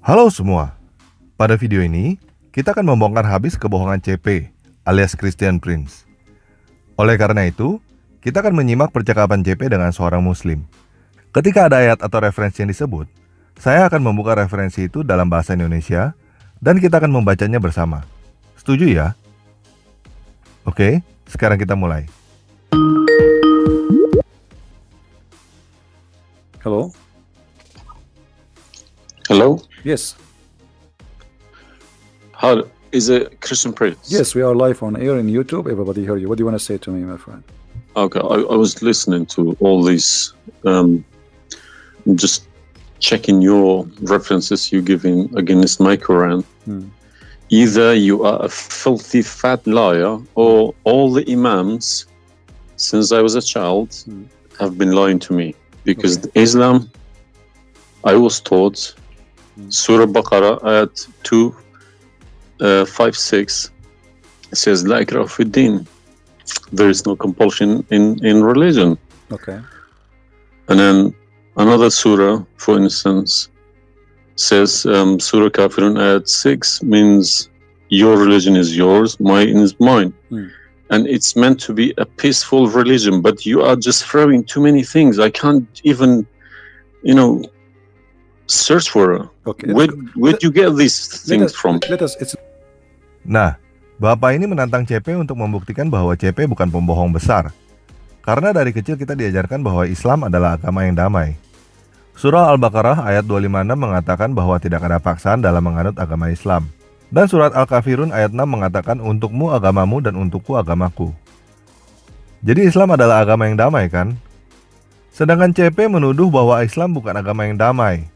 Halo semua, pada video ini kita akan membongkar habis kebohongan CP alias Christian Prince. Oleh karena itu, kita akan menyimak percakapan CP dengan seorang muslim. Ketika ada ayat atau referensi yang disebut, saya akan membuka referensi itu dalam bahasa Indonesia dan kita akan membacanya bersama. Setuju ya? Oke, sekarang kita mulai. Hello? Hello? Yes. How is it Christian Prince? Yes, we are live on air in YouTube. Everybody hear you. What do you want to say to me, my friend? Okay, I was listening to all these, just checking your references you giving against my Quran. Either you are a filthy fat liar or all the imams since I was a child have been lying to me. Because Islam, I was taught Surah Baqarah ayat 256 says La ikraha fi din. There is no compulsion in religion. Okay. And then another surah, for instance, says Surah Kafirun ayat 6 means your religion is yours, mine is mine. And it's meant to be a peaceful religion, but you are just throwing too many things. I can't even, search for her. Okay. Where'd you get these things from? Nah, Bapak ini menantang CP untuk membuktikan bahwa CP bukan pembohong besar. Karena dari kecil kita diajarkan bahwa Islam adalah agama yang damai. Surah Al-Baqarah ayat 256 mengatakan bahwa tidak ada paksaan dalam menganut agama Islam. Dan surat Al-Kafirun ayat 6 mengatakan untukmu agamamu dan untukku agamaku. Jadi Islam adalah agama yang damai kan? Sedangkan CP menuduh bahwa Islam bukan agama yang damai.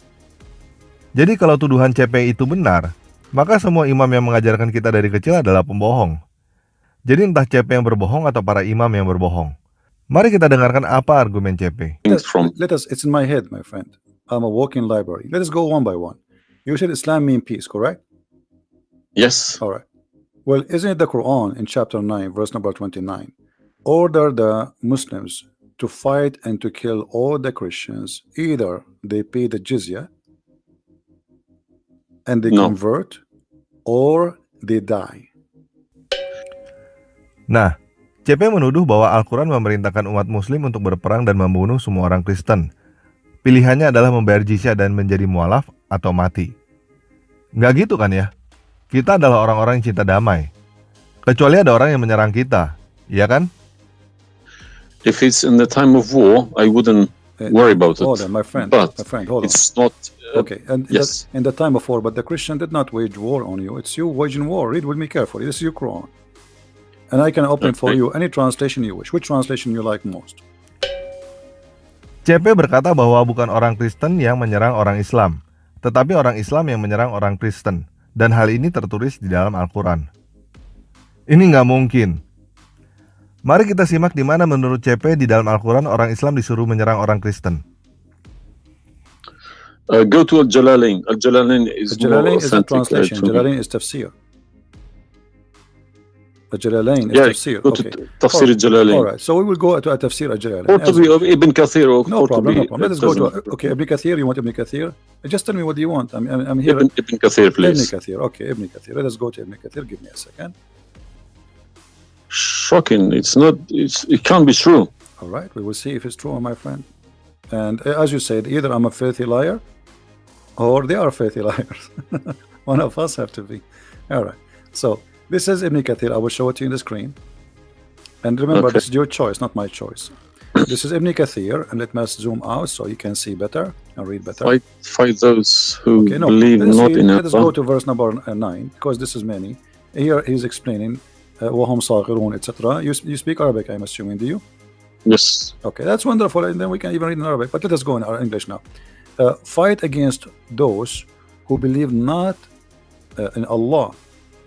Jadi kalau tuduhan CP itu benar, maka semua imam yang mengajarkan kita dari kecil adalah pembohong. Jadi entah CP yang berbohong atau para imam yang berbohong. Mari kita dengarkan apa argumen CP. It's in my head, my friend. I'm a walking library. Let us go one by one. You said Islam means peace, correct? Yes. All right. Well, isn't it the Quran in chapter 9, verse number 29, order the Muslims to fight and to kill all the Christians, either they pay the jizya and they convert or they die. Nah, CP menuduh bahwa Al-Quran memerintahkan umat muslim untuk berperang dan membunuh semua orang Kristen. Pilihannya adalah membayar jizya dan menjadi mualaf atau mati. Nggak gitu kan ya? Kita adalah orang-orang yang cinta damai. Kecuali ada orang yang menyerang kita, iya kan? If it's in the time of war, I wouldn't worry about it. Hold on, my friend. But hold it's not. Okay, and yes. In the time of war, but the Christian did not wage war on you. It's you waging war. Read with me carefully. This is your Quran. And I can open for you any translation you wish. Which translation you like most? CP berkata bahwa bukan orang Kristen yang menyerang orang Islam, tetapi orang Islam yang menyerang orang Kristen. Dan hal ini tertulis di dalam Al-Quran. Ini nggak mungkin. Mari kita simak di mana menurut CP di dalam Al-Quran orang Islam disuruh menyerang orang Kristen. Go to Al-Jalalain. Al-Jalalain is a translation. Jalalain is tafsir. Al-Jalalain is tafsir. Go to Tafsir Al-Jalalain. All right, so we will go to Tafsir Al-Jalalain. Or to be Ibn Kathir. No problem. Let us go to Ibn Kathir. You want Ibn Kathir? Just tell me what you want. I'm here. Ibn Kathir, please. Ibn Kathir. Okay, Ibn Kathir. Let us go to Ibn Kathir. Give me a second. Shocking. It can't be true. All right, we will see if it's true, my friend. And as you said, either I'm a filthy liar or they are filthy liars. One of us have to be. All right. So this is Ibn Kathir. I will show it to you on the screen. And remember, this is your choice, not my choice. This is Ibn Kathir, and let me zoom out so you can see better and read better. Fight those who believe not in Allah. Let us go to verse number 9, because this is many. Here he's explaining وَهُمْ صَاغِرُونَ etc. You speak Arabic, I'm assuming, do you? Yes. Okay, that's wonderful, and then we can even read in Arabic. But let us go in our English now. Fight against those who believe not in Allah,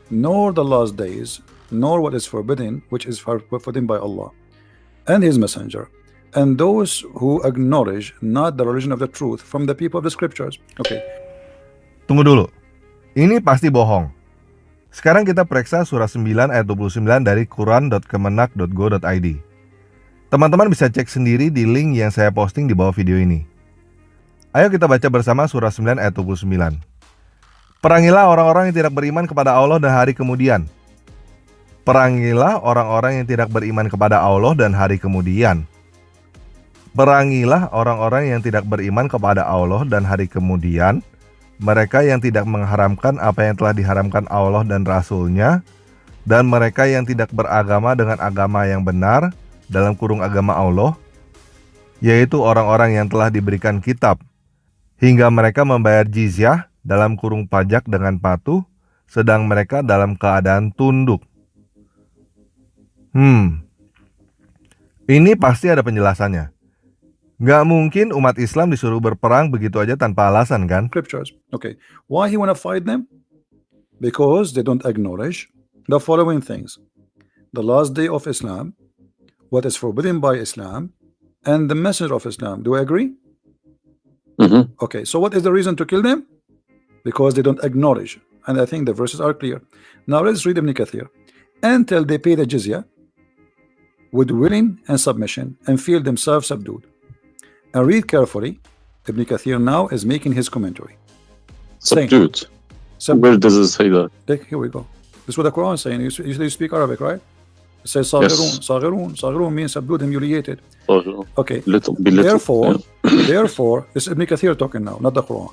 nor the last days, nor what is forbidden, which is forbidden by Allah and His Messenger, and those who acknowledge not the religion of the truth from the people of the scriptures. Okay. Tunggu dulu. Ini pasti bohong. Sekarang kita periksa surah 9 ayat 29 dari quran.kemenak.go.id. Teman-teman bisa cek sendiri di link yang saya posting di bawah video ini. Ayo kita baca bersama surah 9 ayat 29. Perangilah orang-orang yang tidak beriman kepada Allah dan hari kemudian. Perangilah orang-orang yang tidak beriman kepada Allah dan hari kemudian. Perangilah orang-orang yang tidak beriman kepada Allah dan hari kemudian, mereka yang tidak mengharamkan apa yang telah diharamkan Allah dan Rasul-Nya, dan mereka yang tidak beragama dengan agama yang benar, dalam kurung agama Allah, yaitu orang-orang yang telah diberikan kitab, hingga mereka membayar jizyah, dalam kurung pajak dengan patuh, sedang mereka dalam keadaan tunduk. Ini pasti ada penjelasannya. Nggak mungkin umat Islam disuruh berperang begitu aja tanpa alasan, kan? Scriptures. Okay. Why he wanna fight them? Because they don't acknowledge the following things: the last day of Islam, what is forbidden by Islam, and the message of Islam. Do I agree? Okay, so what is the reason to kill them? Because they don't acknowledge. And I think the verses are clear. Now let's read Ibn Kathir. Until they pay the jizya with willing and submission and feel themselves subdued. And read carefully. Ibn Kathir now is making his commentary. Subdued. Subdued. Where does it say that? Here we go. This is what the Quran is saying. You speak Arabic, right? It says Saghirun. Saghirun. Saghirun means subdued, humiliated. Okay. Little. Therefore, this is Ibn Kathir talking now, not the Quran.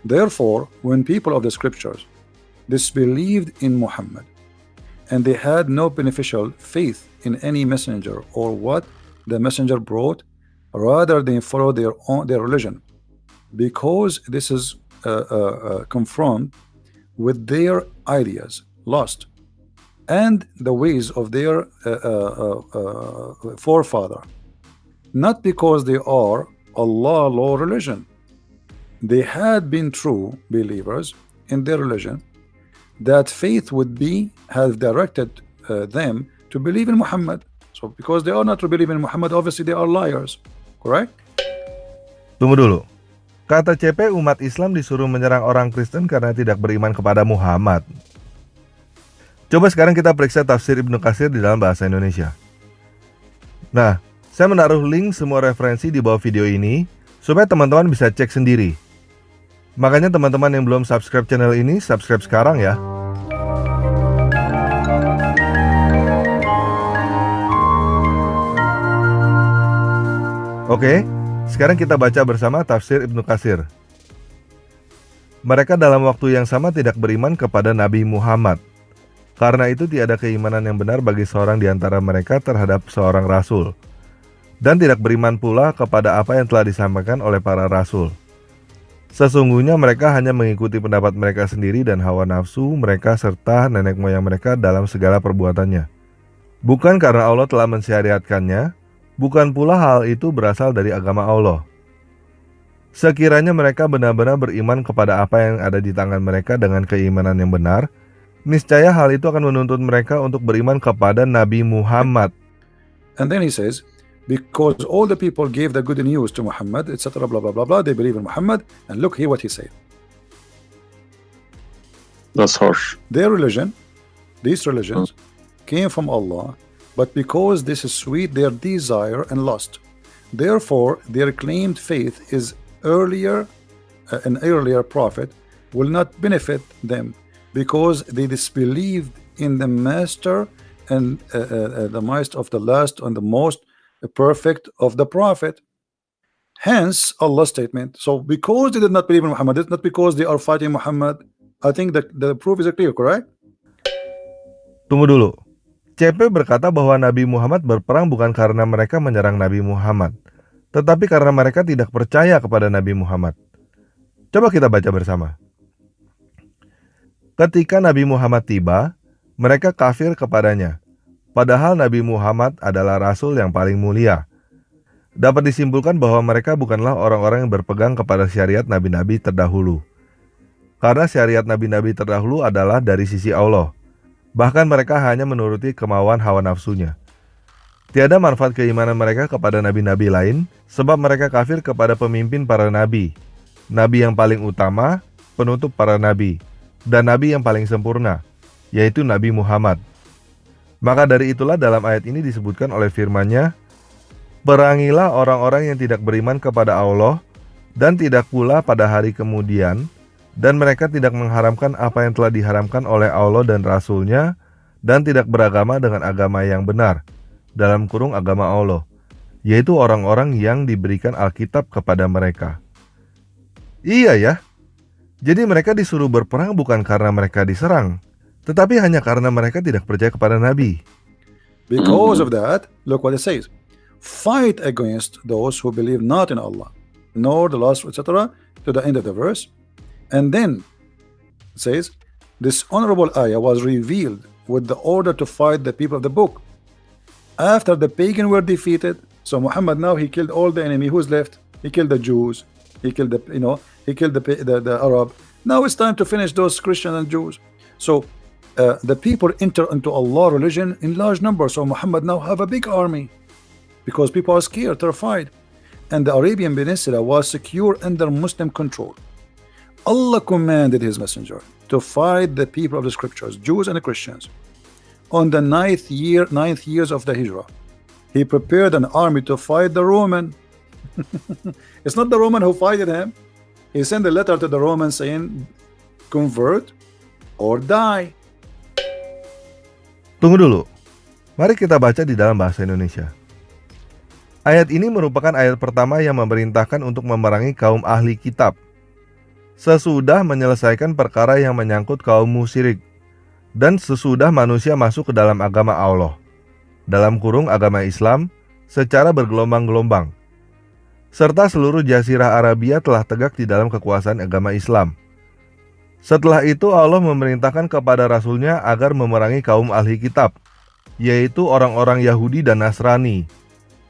Therefore, when people of the scriptures disbelieved in Muhammad, and they had no beneficial faith in any messenger or what the messenger brought, rather they follow their religion, because this is confirmed with their ideas, lost, and the ways of their forefather, not because they are Allah law religion. They had been true believers in their religion, that faith would be have directed them to believe in Muhammad. So because they are not to believe in Muhammad, obviously they are liars. Correct? Tunggu dulu. Kata CP, umat Islam disuruh menyerang orang Kristen karena tidak beriman kepada Muhammad. Coba sekarang kita periksa tafsir Ibnu Katsir di dalam bahasa Indonesia. Nah, saya menaruh link semua referensi di bawah video ini supaya teman-teman bisa cek sendiri. Makanya teman-teman yang belum subscribe channel ini, subscribe sekarang ya. Oke, sekarang kita baca bersama tafsir Ibnu Katsir. Mereka dalam waktu yang sama tidak beriman kepada Nabi Muhammad. Karena itu tiada keimanan yang benar bagi seorang di antara mereka terhadap seorang rasul. Dan tidak beriman pula kepada apa yang telah disampaikan oleh para rasul. Sesungguhnya mereka hanya mengikuti pendapat mereka sendiri dan hawa nafsu mereka serta nenek moyang mereka dalam segala perbuatannya. Bukan karena Allah telah mensyariatkannya, bukan pula hal itu berasal dari agama Allah. Sekiranya mereka benar-benar beriman kepada apa yang ada di tangan mereka dengan keimanan yang benar, niscaya hal itu akan menuntut mereka untuk beriman kepada Nabi Muhammad. And then he says, because all the people gave the good news to Muhammad, etc., blah blah blah blah, they believe in Muhammad, and look here what he said. That's harsh. Their religion, these religions, came from Allah, but because this is sweet, their desire and lust. Therefore, their claimed faith is earlier, an earlier prophet will not benefit them, because they disbelieved in the master and the might of the last and the most perfect of the prophet. Hence Allah's statement. So because they did not believe in Muhammad, it's not because they are fighting Muhammad. I think that the proof is clear, correct? Tunggu dulu. CP berkata bahwa Nabi Muhammad berperang bukan karena mereka menyerang Nabi Muhammad, tetapi karena mereka tidak percaya kepada Nabi Muhammad. Coba kita baca bersama. Ketika Nabi Muhammad tiba, mereka kafir kepadanya. Padahal Nabi Muhammad adalah Rasul yang paling mulia. Dapat disimpulkan bahwa mereka bukanlah orang-orang yang berpegang kepada syariat nabi-nabi terdahulu. Karena syariat nabi-nabi terdahulu adalah dari sisi Allah. Bahkan mereka hanya menuruti kemauan hawa nafsunya. Tiada manfaat keimanan mereka kepada nabi-nabi lain, sebab mereka kafir kepada pemimpin para nabi. Nabi yang paling utama, penutup para nabi, dan nabi yang paling sempurna, yaitu Nabi Muhammad. Maka dari itulah dalam ayat ini disebutkan oleh firman-Nya, perangilah orang-orang yang tidak beriman kepada Allah dan tidak pula pada hari kemudian, Dan mereka tidak mengharamkan apa yang telah diharamkan oleh Allah dan Rasul-Nya, dan tidak beragama dengan agama yang benar, dalam kurung agama Allah, yaitu orang-orang yang diberikan Alkitab kepada mereka. Iya ya, jadi mereka disuruh berperang bukan karena mereka diserang, tetapi hanya karena mereka tidak percaya kepada Nabi. Because of that, look what it says. Fight against those who believe not in Allah, nor the last, etc., to the end of the verse. And then it says, this honorable ayah was revealed with the order to fight the people of the book. After the pagan were defeated, so Muhammad now he killed all the enemy. Who's left? He killed the Jews. He killed the he killed the Arab. Now it's time to finish those Christians and Jews. So the people enter into Allah religion in large numbers. So Muhammad now have a big army because people are scared, terrified, and the Arabian Peninsula was secure under Muslim control. Allah commanded his messenger to fight the people of the scriptures, Jews and Christians. On the ninth years of the Hijrah, he prepared an army to fight the Roman. It's not the Roman who fought him. He sent a letter to the Romans saying, convert or die. Tunggu dulu, mari kita baca di dalam bahasa Indonesia. Ayat ini merupakan ayat pertama yang memerintahkan untuk memerangi kaum ahli kitab, sesudah menyelesaikan perkara yang menyangkut kaum musyrik, dan sesudah manusia masuk ke dalam agama Allah, dalam kurung agama Islam, secara bergelombang-gelombang, serta seluruh jazirah Arabia telah tegak di dalam kekuasaan agama Islam. Setelah itu Allah memerintahkan kepada Rasul-Nya agar memerangi kaum ahli kitab, yaitu orang-orang Yahudi dan Nasrani.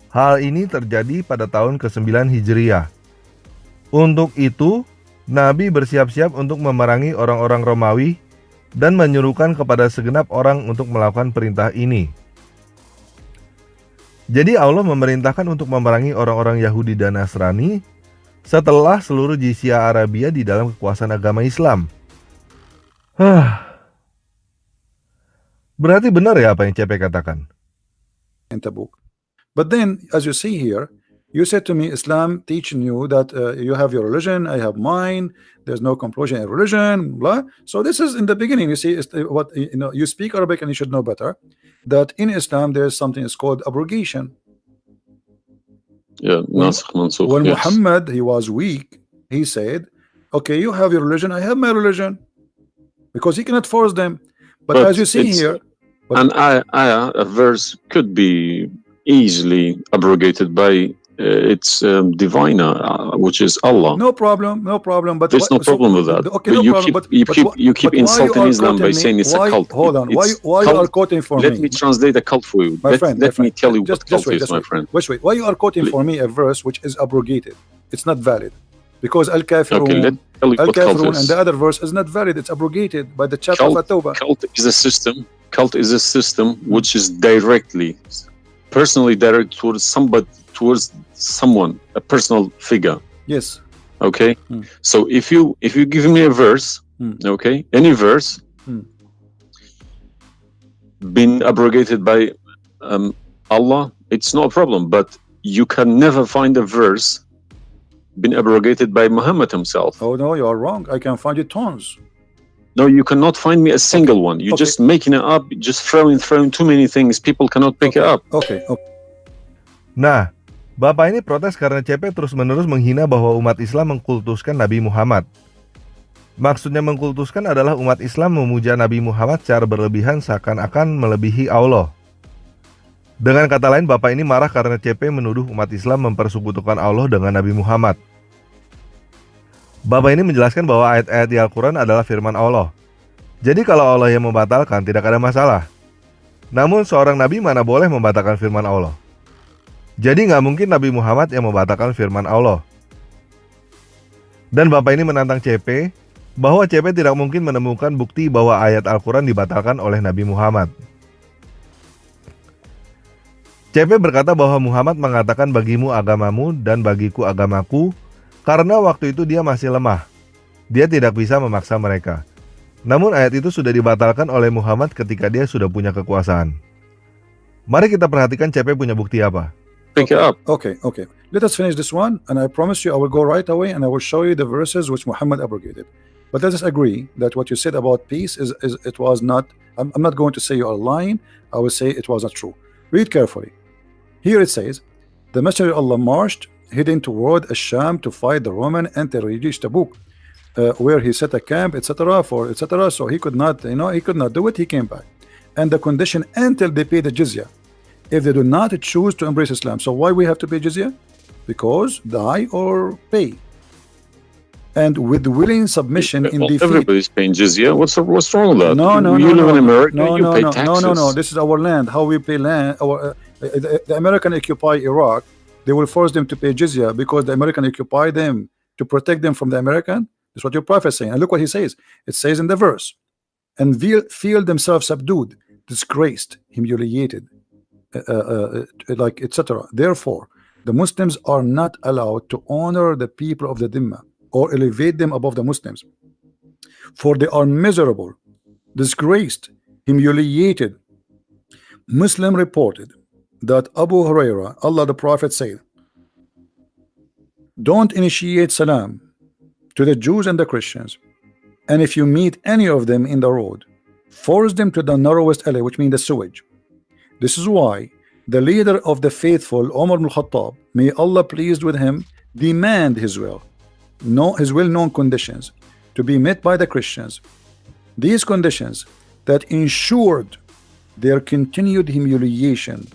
Hal ini terjadi pada tahun ke-9 Hijriah. Untuk itu, Nabi bersiap-siap untuk memerangi orang-orang Romawi dan menyuruhkan kepada segenap orang untuk melakukan perintah ini. Jadi Allah memerintahkan untuk memerangi orang-orang Yahudi dan Nasrani setelah seluruh jizya Arabia di dalam kekuasaan agama Islam. Berarti benar ya apa yang CP katakan? In the book. But then, as you see here, you said to me, Islam teaching you that you have your religion, I have mine. There's no compulsion in religion, blah. So this is in the beginning. You see, what you speak Arabic and you should know better. That in Islam there's something is called abrogation. Yeah, nasikh mansukh. When Yes. Muhammad he was weak, he said, "Okay, you have your religion, I have my religion," because he cannot force them. But as you see it's- here, an ayah, a verse could be easily abrogated by its diviner, which is Allah. no problem. But There's no problem with that. Okay, But no you problem. you keep why insulting you are Islam by quoting me? saying it's Why- a cult. Hold on. It's Why you are cult. quoting for Let me? me translate a cult for you. My Let, friend, let me tell you what cult wait, is, my friend. Wait. Why you are quoting for me a verse which is abrogated? It's not valid because al-kafirun, Okay, let me tell you what cult al-kafirun, and is. the other verse is not valid. It's abrogated by the chapter of At-Tawbah. Cult is a system. Cult is a system which is personally directed towards someone, a personal figure. Yes. Okay. Hmm. So if you give me a verse, okay, any verse, been abrogated by Allah, it's no problem. But you can never find a verse been abrogated by Muhammad himself. Oh no, you are wrong. I can find you tons. No, you cannot find me a single one. You're Okay. just making it up, just throwing too many things. People cannot pick it up. Okay. Nah, Bapak ini protes karena CP terus-menerus menghina bahwa umat Islam mengkultuskan Nabi Muhammad. Maksudnya mengkultuskan adalah umat Islam memuja Nabi Muhammad secara berlebihan seakan-akan melebihi Allah. Dengan kata lain, Bapak ini marah karena CP menuduh umat Islam mempersekutukan Allah dengan Nabi Muhammad. Bapak ini menjelaskan bahwa ayat-ayat di Al-Quran adalah firman Allah. Jadi kalau Allah yang membatalkan, tidak ada masalah. Namun seorang Nabi mana boleh membatalkan firman Allah? Jadi nggak mungkin Nabi Muhammad yang membatalkan firman Allah. Dan Bapak ini menantang CP bahwa CP tidak mungkin menemukan bukti bahwa ayat Al-Quran dibatalkan oleh Nabi Muhammad. CP berkata bahwa Muhammad mengatakan bagimu agamamu dan bagiku agamaku, karena waktu itu dia masih lemah. Dia tidak bisa memaksa mereka. Namun ayat itu sudah dibatalkan oleh Muhammad ketika dia sudah punya kekuasaan. Mari kita perhatikan CP punya bukti apa. Pick it up. Okay. Let us finish this one, and I promise you I will go right away and I will show you the verses which Muhammad abrogated. But let us agree that what you said about peace is it was not. I'm not going to say you are lying. I will say it was not true. Read carefully. Here it says, the messenger of Allah marched heading toward Asham to fight the Roman until he reached Tabuk, where he set a camp, etc. for etc. So he could not, he could not do it. He came back, and the condition until they pay the jizya. If they do not choose to embrace Islam, so why we have to pay jizya? Because die or pay. And with willing submission in defeat. Everybody's paying jizya. What's wrong with that? No. You live in America. No, you pay taxes. No. This is our land. How we pay land. The American occupy Iraq. They will force them to pay jizya because the American occupy them to protect them from the American. That's what your prophet is saying. And look what he says. It says in the verse, and feel themselves subdued, disgraced, humiliated, like etc. Therefore, the Muslims are not allowed to honor the people of the Dhimma or elevate them above the Muslims, for they are miserable, disgraced, humiliated. Muslim reported that Abu Huraira, Allah the Prophet said, don't initiate salam to the Jews and the Christians, and if you meet any of them in the road, force them to the narrowest alley, which means the sewage. This is why the leader of the faithful, Umar ibn Khattab, may Allah pleased with him, demand his well-known conditions to be met by the Christians. These conditions that ensured their continued humiliation,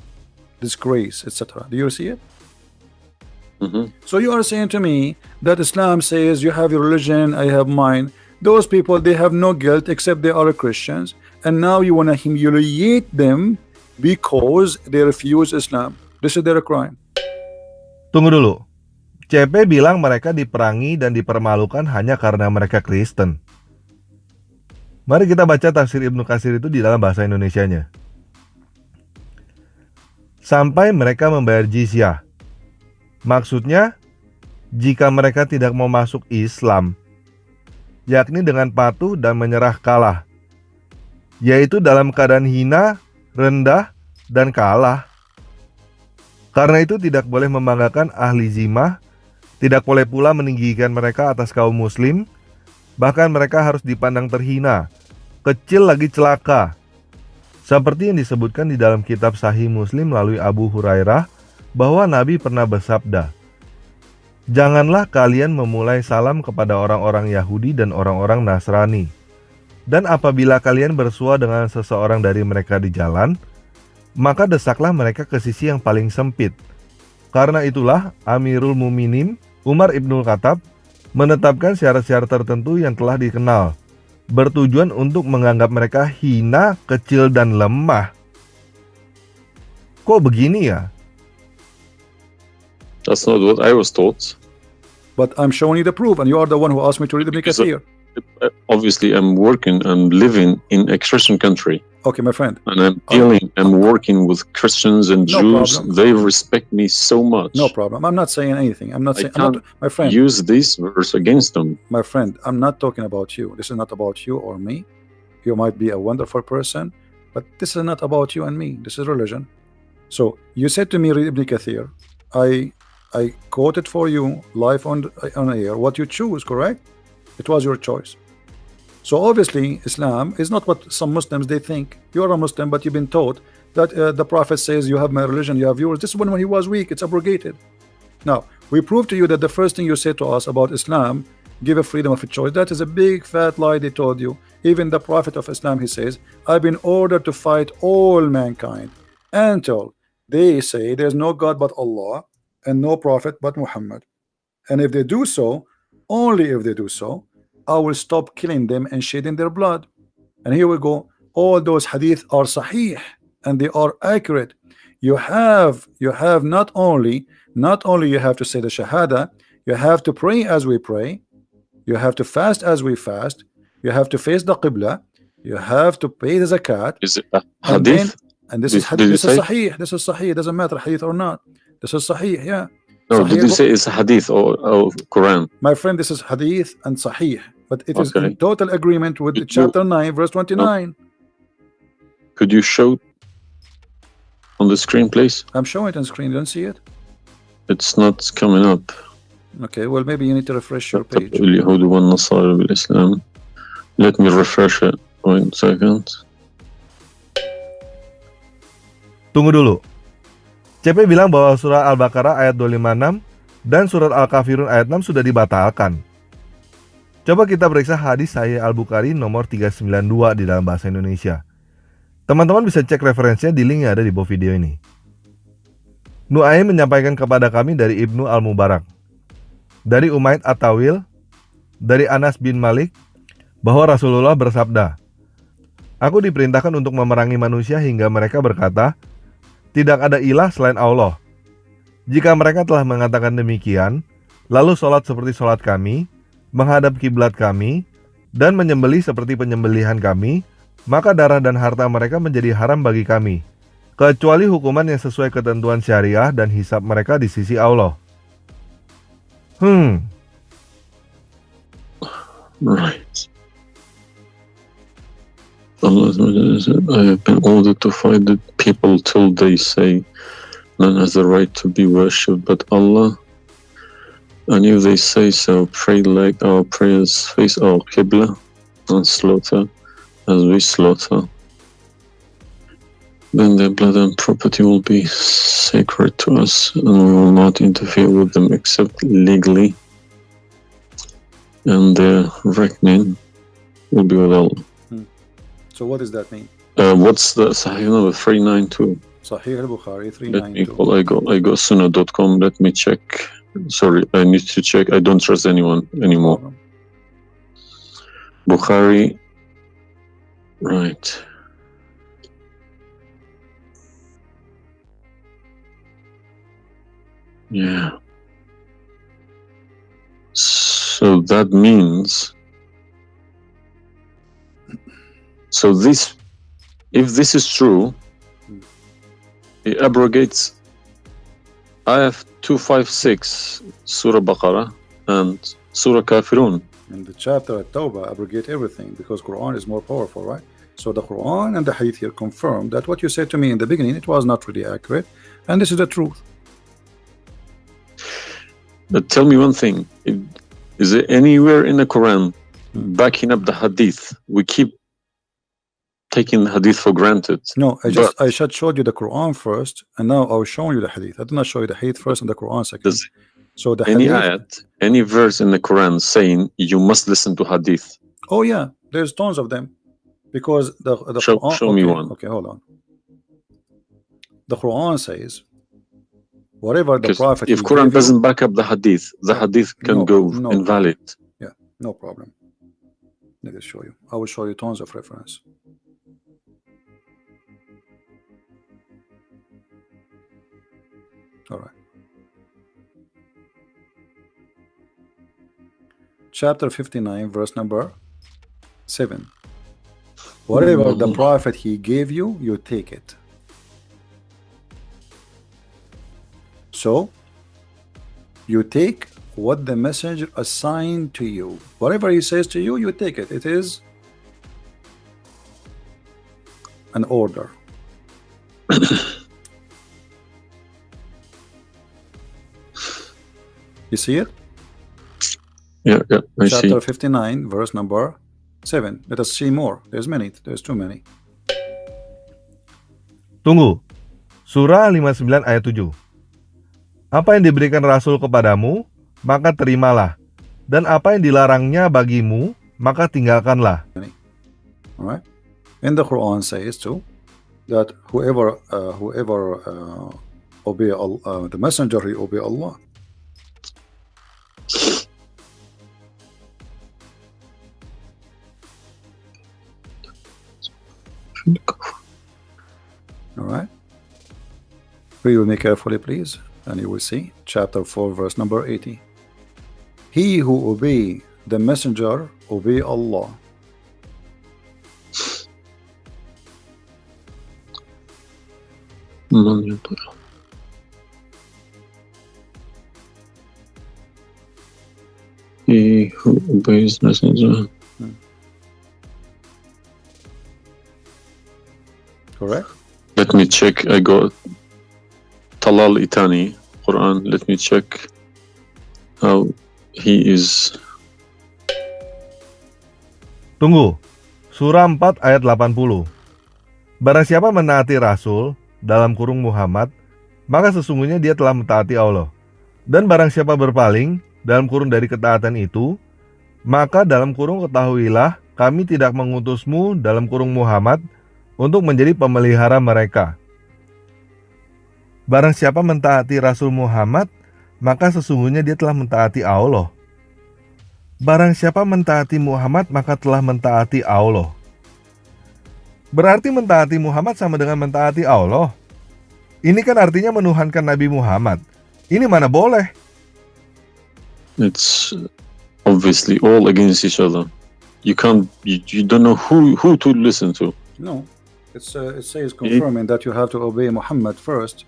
disgrace, etc. Do you see it? So you are saying to me that Islam says you have your religion, I have mine. Those people, they have no guilt except they are Christians, and now you want to humiliate them because they refuse Islam. This is their crime. Tunggu dulu. CP bilang mereka diperangi dan dipermalukan hanya karena mereka Kristen. Mari kita baca tafsir Ibnu Katsir itu di dalam bahasa Indonesianya. Sampai mereka membayar jizyah. Maksudnya, jika mereka tidak mau masuk Islam, yakni dengan patuh dan menyerah kalah, yaitu dalam keadaan hina, rendah, dan kalah. Karena itu tidak boleh membanggakan ahli zimah, tidak boleh pula meninggikan mereka atas kaum muslim, bahkan mereka harus dipandang terhina, kecil lagi celaka. Seperti yang disebutkan di dalam kitab Sahih Muslim melalui Abu Hurairah, bahwa Nabi pernah bersabda, janganlah kalian memulai salam kepada orang-orang Yahudi dan orang-orang Nasrani. Dan apabila kalian bersua dengan seseorang dari mereka di jalan, maka desaklah mereka ke sisi yang paling sempit. Karena itulah Amirul Muminin Umar Ibnul Khattab menetapkan syarat-syarat tertentu yang telah dikenal, bertujuan untuk menganggap mereka hina, kecil, dan lemah. Kok begini ya? That's not what I was taught. But I'm showing you the proof, and you are the one who asked me to read the Kathir. Obviously, I'm working and living in a Christian country. Okay, my friend. And I'm working with Christians and Jews. Problem. They respect me so much. No problem. I'm not saying anything. I'm not saying. My friend. Use this verse against them. My friend, I'm not talking about you. This is not about you or me. You might be a wonderful person, but this is not about you and me. This is religion. So you said to me, read Ibn Kathir. I quoted for you live on air what you choose, correct? It was your choice. So obviously Islam is not what some Muslims they think. You are a Muslim, but you've been taught that the Prophet says you have my religion, you have yours. This is when he was weak, it's abrogated. Now we prove to you that the first thing you said to us about Islam, give a freedom of choice, that is a big fat lie they told you. Even the Prophet of Islam, he says, I've been ordered to fight all mankind until they say there's no God but Allah and no prophet but Muhammad. And if they do so, only if they do so, I will stop killing them and shedding their blood. And here we go. All those hadith are sahih and they are accurate. You have not only you have to say the shahada, you have to pray as we pray, you have to fast as we fast, you have to face the qibla, you have to pay the zakat. Is it a hadith? And this is hadith. This is sahih. This is sahih. It doesn't matter hadith or not. This is sahih. Yeah. No, sahih. did you say it's a hadith or Quran? My friend, this is hadith and sahih, but it is in total agreement with chapter 9, verse 29. Could you show on the screen, please? I'm showing it on screen. You don't see it? It's not coming up. Okay. Well, maybe you need to refresh your page. اليهود والنصارى بالإسلام. Let me refresh it. 1 second. Tunggu dulu. CP bilang bahwa surah Al-Baqarah ayat 256 dan surat Al-Kafirun ayat 6 sudah dibatalkan. Coba kita periksa hadis Sahih Al-Bukhari nomor 392 di dalam bahasa Indonesia. Teman-teman bisa cek referensinya di link yang ada di bawah video ini. Nu'aim menyampaikan kepada kami dari Ibnu Al-Mubarak, dari Umayyad At-Tawil, dari Anas bin Malik, bahwa Rasulullah bersabda, "Aku diperintahkan untuk memerangi manusia hingga mereka berkata, tidak ada ilah selain Allah. Jika mereka telah mengatakan demikian, lalu sholat seperti sholat kami, menghadap kiblat kami, dan menyembelih seperti penyembelihan kami, maka darah dan harta mereka menjadi haram bagi kami, kecuali hukuman yang sesuai ketentuan syariah dan hisab mereka di sisi Allah." Right. Allah said, I have been ordered to fight the people till they say none has the right to be worshipped but Allah. And if they say so, pray like our prayers, face our Qibla, and slaughter as we slaughter. Then their blood and property will be sacred to us, and we will not interfere with them except legally, and their reckoning will be with Allah. So what does that mean? What's the Sahih number? 392. Sahih al-Bukhari Let me 392. call. I go sunnah.com. Let me check. Sorry, I need to check. I don't trust anyone anymore. Bukhari. Right. Yeah. So that means, so this, if this is true, it abrogates ayat 256 Surah Baqarah and Surah Kafirun. And the chapter at Tawbah abrogate everything because Quran is more powerful, right? So the Quran and the Hadith here confirm that what you said to me in the beginning, it was not really accurate, and this is the truth. But tell me one thing: is there anywhere in the Quran backing up the Hadith? We keep taking the Hadith for granted. No, I just showed you the Quran first, and now I was showing you the Hadith. I did not show you the Hadith first and the Quran second. Does So the any Hadith, ayat, any verse in the Quran saying you must listen to Hadith? oh yeah, there's tons of them, because the Quran. Show me one. Okay, hold on. The Quran says, whatever the Because Prophet. if he Quran gave you- doesn't back up the Hadith, the Hadith can go no. invalid. Yeah, no problem. Let me show you. I will show you tons of reference. All right. Chapter 59, verse number 7. Whatever the prophet he gave you, you take it. So, you take what the messenger assigned to you. Whatever he says to you, you take it. It is an order. You see it? Yeah, I see. Chapter 59, verse number 7. Let us see more. There's many. There's too many. Tunggu. Surah 59 ayat 7. Apa yang diberikan Rasul kepadamu, maka terimalah. Dan apa yang dilarangnya bagimu, maka tinggalkanlah. All right. And the Quran says too that whoever obey the messenger, he obey Allah. All right. Read with me carefully, please, and you will see chapter 4, verse number 80. He who obey the messenger obey Allah. He who obeys messenger. Correct? Let me check. I got Talal Itani Quran. Let me check how he is. Tunggu. Surah 4 ayat 80. Barang siapa menaati Rasul, dalam kurung Muhammad, maka sesungguhnya dia telah mentaati Allah. Dan barang siapa berpaling, dalam kurung dari ketaatan itu, maka dalam kurung ketahuilah, kami tidak mengutusmu dalam kurung Muhammad untuk menjadi pemelihara mereka. Barang siapa mentaati Rasul Muhammad, maka sesungguhnya dia telah mentaati Allah. Barang siapa mentaati Muhammad, maka telah mentaati Allah. Berarti mentaati Muhammad sama dengan mentaati Allah. Ini kan artinya menuhankan Nabi Muhammad. Ini mana boleh? It's obviously all against each other. You can't. You don't know who to listen to. No, it says confirming that you have to obey Muhammad first,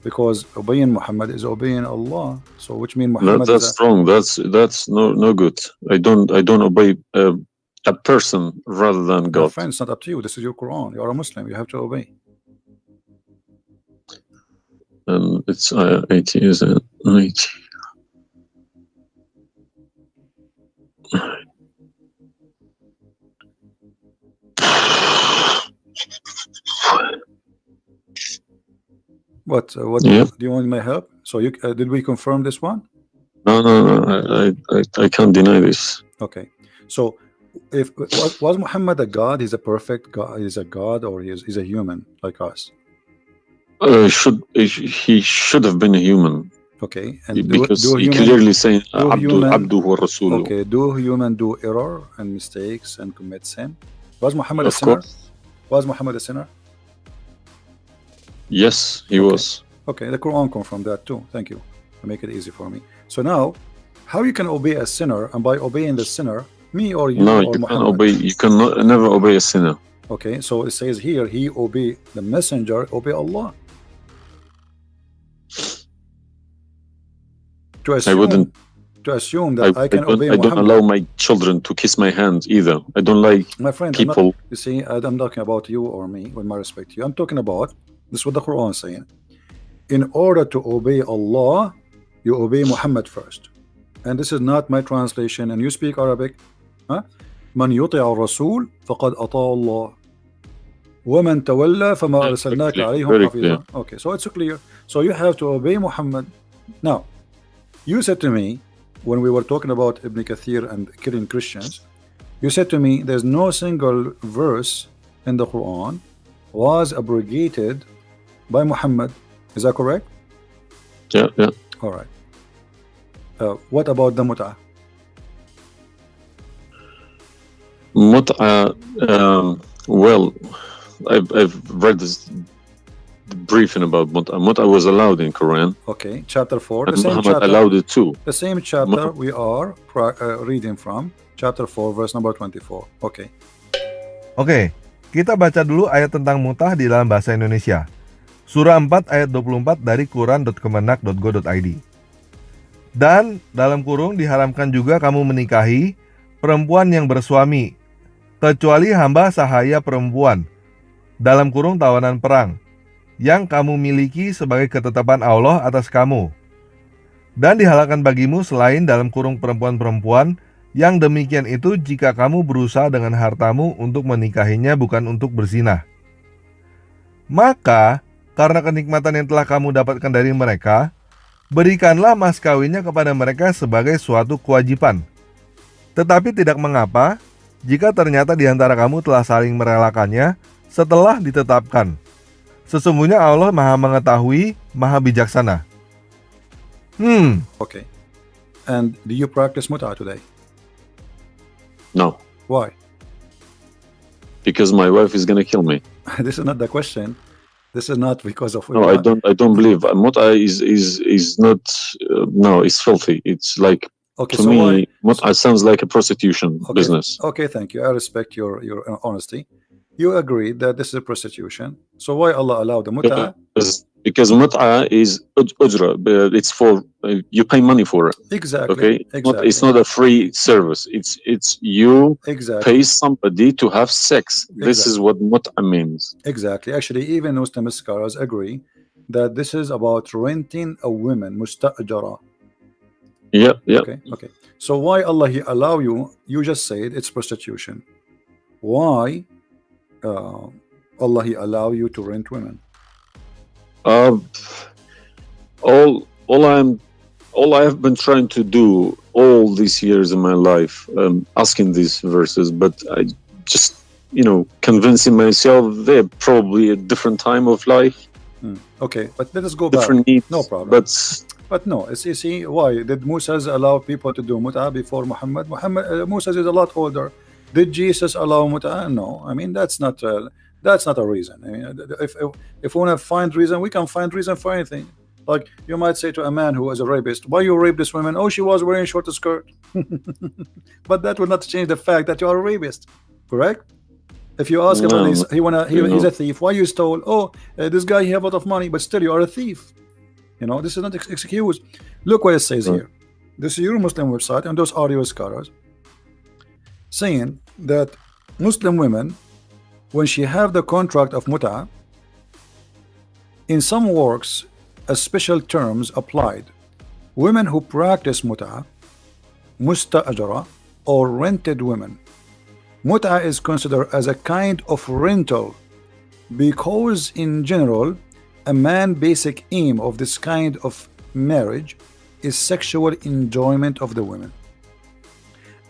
because obeying Muhammad is obeying Allah. So which means Muhammad That's wrong. That's no good. I don't obey a person rather than God. God. Friend, it's not up to you. This is your Quran. You are a Muslim. You have to obey. It's 80, isn't it? 80. What Yeah. do you want my help? So you did we confirm this one? No. I can't deny this. Okay. So if was Muhammad a god? He's a perfect god. He's a god, or he's a human like us. He should have been a human. Okay. And Because he human, clearly saying human- Abdul wa Rasuluh. okay, do human do error and mistakes and commit sin? Was Muhammad a Of sinner? course. Was Muhammad a sinner? Yes, he Okay. was. Okay, the Quran confirmed that too. Thank you. To make it easy for me. So now, how you can obey a sinner, and by obeying the sinner, me or you No, or you can Muhammad? obey. You can never obey a sinner. Okay, so it says here, he obey the messenger, obey Allah. To assume, wouldn't- that I can obey I don't Muhammad. allow my children to kiss my hand either. I don't like My friend, people. you see, I'm talking about you or me, with my respect to you. I'm talking about, this is what the Quran is saying. In order to obey Allah, you obey Muhammad first. And this is not my translation, and you speak Arabic. من يطع الرسول فقد أطاع الله ومن تولى فما أرسلناك عليهم Very حفيظا. Okay, so it's clear. So you have to obey Muhammad. Now, you said to me, when we were talking about Ibn Kathir and killing Christians, you said to me there's no single verse in the Quran was abrogated by Muhammad. Is that correct? Yeah. All right. What about the mut'ah? Well, I've read this briefing about Mut'ah. Mut'ah was allowed in Quran, Okay, chapter 4. and Muhammad allowed it too. The same chapter we are reading from, chapter 4, verse number 24. Okay. Oke, kita baca dulu ayat tentang mutah di dalam bahasa Indonesia. Surah 4 ayat 24 dari quran.kemenak.go.id. Dan dalam kurung diharamkan juga kamu menikahi perempuan yang bersuami, kecuali hamba sahaya perempuan, dalam kurung tawanan perang, yang kamu miliki sebagai ketetapan Allah atas kamu. Dan dihalalkan bagimu selain dalam kurung perempuan-perempuan, yang demikian itu jika kamu berusaha dengan hartamu untuk menikahinya bukan untuk berzinah. Maka, karena kenikmatan yang telah kamu dapatkan dari mereka, berikanlah mas kawinnya kepada mereka sebagai suatu kewajiban. Tetapi tidak mengapa, jika ternyata di antara kamu telah saling merelakannya setelah ditetapkan. Sesungguhnya Allah Maha Mengetahui, Maha Bijaksana. Okay. And do you practice mut'ah today? No, Why? because my wife is gonna kill me. This is not the question. This is not because of No, I don't believe Mut'ah is not. No, it's filthy. It's like, Okay, to so why? me, Mut'ah sounds like a prostitution Okay. business. Okay, thank you. I respect your honesty. You agreed that this is prostitution. So why Allah allowed the mut'ah? Because Mut'ah is ujra. It's for you pay money for it. Exactly. Okay, Exactly. It's not a free service. It's you Exactly. pay somebody to have sex. This is what Mut'ah means. Exactly. Actually, even Muslim scholars agree that this is about renting a woman, musta'jara. Yeah. Okay. So why Allah He allow you? You just said it's prostitution. why Allah He allow you to rent women? All I have been trying to do all these years in my life, asking these verses, but I just, convincing myself they're probably a different time of life, Okay, but let us go back. different needs. No problem. But no, you see, why did Musa allow people to do mut'ah before Muhammad? Musa is a lot older. Did Jesus allow mut'ah? No. I mean, that's not a reason. I mean, if we want to find reason, we can find reason for anything. Like you might say to a man who is a rapist, why you rape this woman? Oh, she was wearing a short skirt. But that would not change the fact that you are a rapist, correct? If you ask him, he's a thief. Why you stole? Oh, this guy he have a lot of money, but still you are a thief. This is not excuse. Look what it says here. This is your Muslim website, and those are your scholars saying that Muslim women, when she have the contract of mut'ah, in some works, a special terms applied. Women who practice mut'ah, musta'ajara, or rented women. Mut'ah is considered as a kind of rental because in general a man's basic aim of this kind of marriage is sexual enjoyment of the women,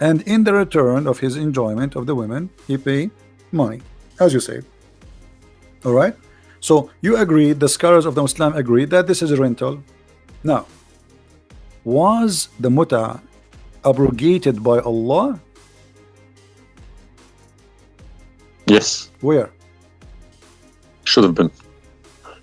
and in the return of his enjoyment of the women he pay money, as you say. All right, so you agree, the scholars of the Muslim agree that this is a rental. Now, was the mut'ah abrogated by Allah? yes, Where? should have been,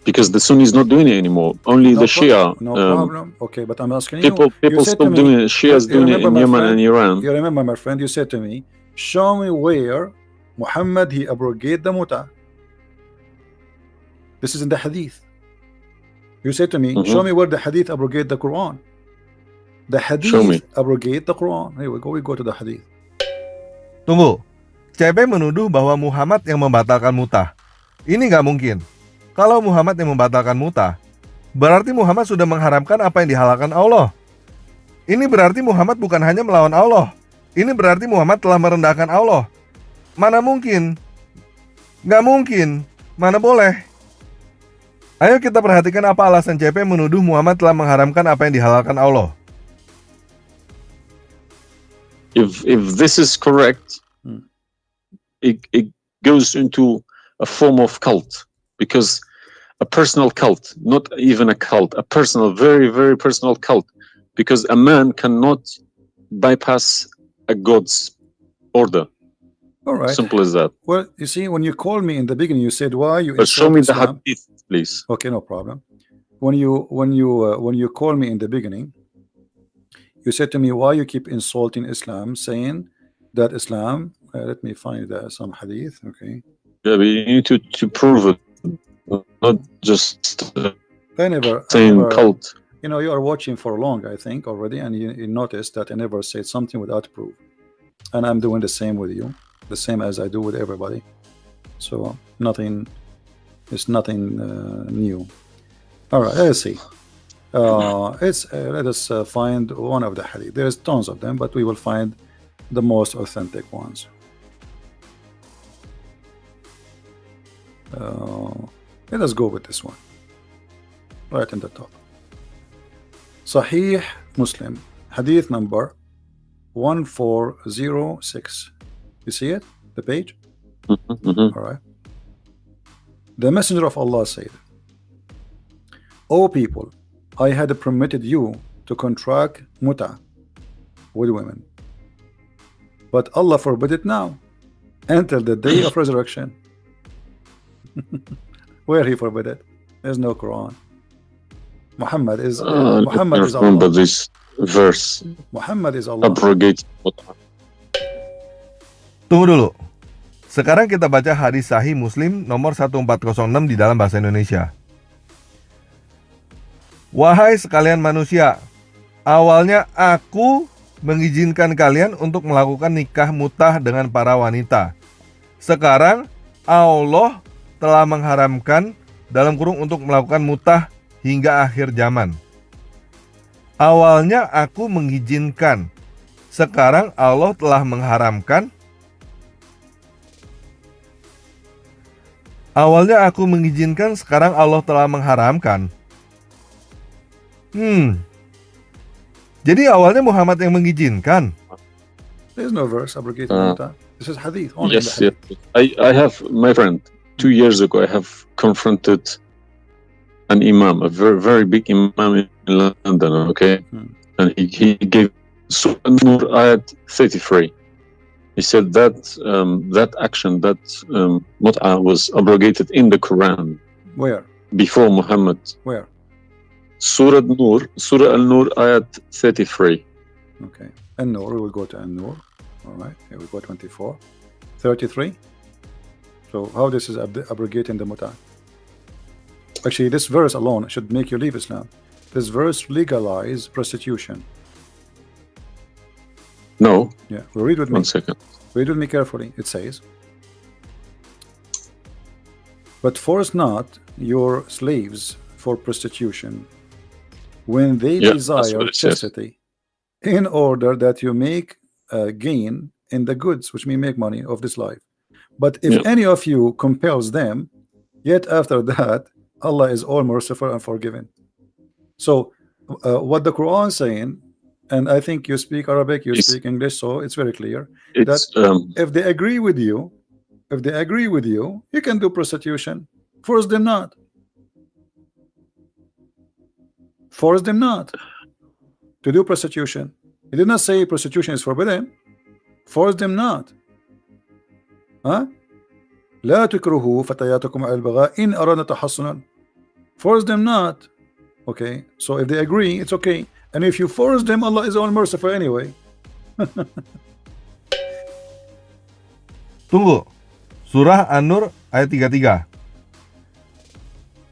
because the Sunni is not doing it anymore. Only the Shia. No problem. Okay, but I'm asking People you. still doing it. Shias doing it in Yemen and Iran. You remember, my friend, you said to me, show me where Muhammad he abrogated the mut'ah. This is in the hadith. You said to me, show me where the hadith abrogate the Quran. The hadith abrogate the Quran. Here we go to the hadith. Tunggu, CP menuduh bahwa Muhammad yang membatalkan mut'ah. Ini nggak mungkin. Kalau Muhammad yang membatalkan mut'ah, berarti Muhammad sudah mengharamkan apa yang dihalalkan Allah. Ini berarti Muhammad bukan hanya melawan Allah. Ini berarti Muhammad telah merendahkan Allah. Mana mungkin? Nggak mungkin. Mana boleh? Ayo kita perhatikan apa alasan CP menuduh Muhammad telah mengharamkan apa yang dihalalkan Allah. If this is correct, it goes into a form of cult, because a personal cult, not even a cult, a personal, very, very personal cult, because a man cannot bypass a God's order. All right. Simple as that. Well, you see, when you called me in the beginning, you said, why you But show me the Islam? hadith, please. Okay, no problem. When you called me in the beginning, you said to me, why you keep insulting Islam, saying that Islam, let me find some hadith. Okay, Yeah, but you need to prove it, not just saying cult. You are watching for long, I think, already, and you noticed that I never said something without proof, and I'm doing the same with you, the same as I do with everybody. So it's nothing new. All right, let's see. Let us find one of the hadith. There's tons of them, but we will find the most authentic ones. Let us go with this one right in the top. Sahih Muslim, hadith number 1406. You see it, the page? All right. The Messenger of Allah said, O people, I had permitted you to contract mut'ah with women, but Allah forbid it now until the day of resurrection. Where he forbid it? There's no Quran. Muhammad is Allah. Remember this verse. Muhammad is Allah. Abrogate. Tunggu dulu. Sekarang kita baca hadis sahih Muslim nomor 1406 di dalam bahasa Indonesia. Wahai sekalian manusia, awalnya aku mengizinkan kalian untuk melakukan nikah mut'ah dengan para wanita. Sekarang Allah telah mengharamkan dalam kurung untuk melakukan mut'ah hingga akhir zaman. Awalnya aku mengizinkan, sekarang Allah telah mengharamkan Awalnya aku mengizinkan, sekarang Allah telah mengharamkan. Jadi awalnya Muhammad yang mengizinkan. There's no verse abrogating the muta. This is hadith. Only in Yes, the hadith. yes. I have, my friend, 2 years ago, I have confronted an imam, a very, very big imam in London, okay? And he gave Surah An-Nur ayat 33. He said that that action, that mut'ah was abrogated in the Quran Where? before Muhammad. Where? Surah An-Nur, Surah An-Nur ayat 33. Okay. An-Nur, we will go to An-Nur. All right. Here we go 24. 33. So how this is abrogating the muta? Actually, this verse alone should make you leave Islam. This verse legalize prostitution. No. Yeah. Well, read with me. 1 second. Read with me carefully. It says, "But force not your slaves for prostitution when they Yeah, that's desire what it says. chastity, in order that you make gain in the goods, which mean make money of this life. But if Yeah. any of you compels them, yet after that, Allah is all merciful and forgiving." So, what the Quran is saying, and I think you speak Arabic, you It's- speak English, so it's very clear. It's If they agree with you, you can do prostitution. Force them not. Force them not to do prostitution. He did not say prostitution is forbidden. Force them not. Huh? لا تكرهوا فتياتكم على البغاء إن أردنا تحصنا. Force them not. Okay, so if they agree, it's okay. And if you force them, Allah is all merciful anyway. Tunggu. Surah An-Nur ayat 33.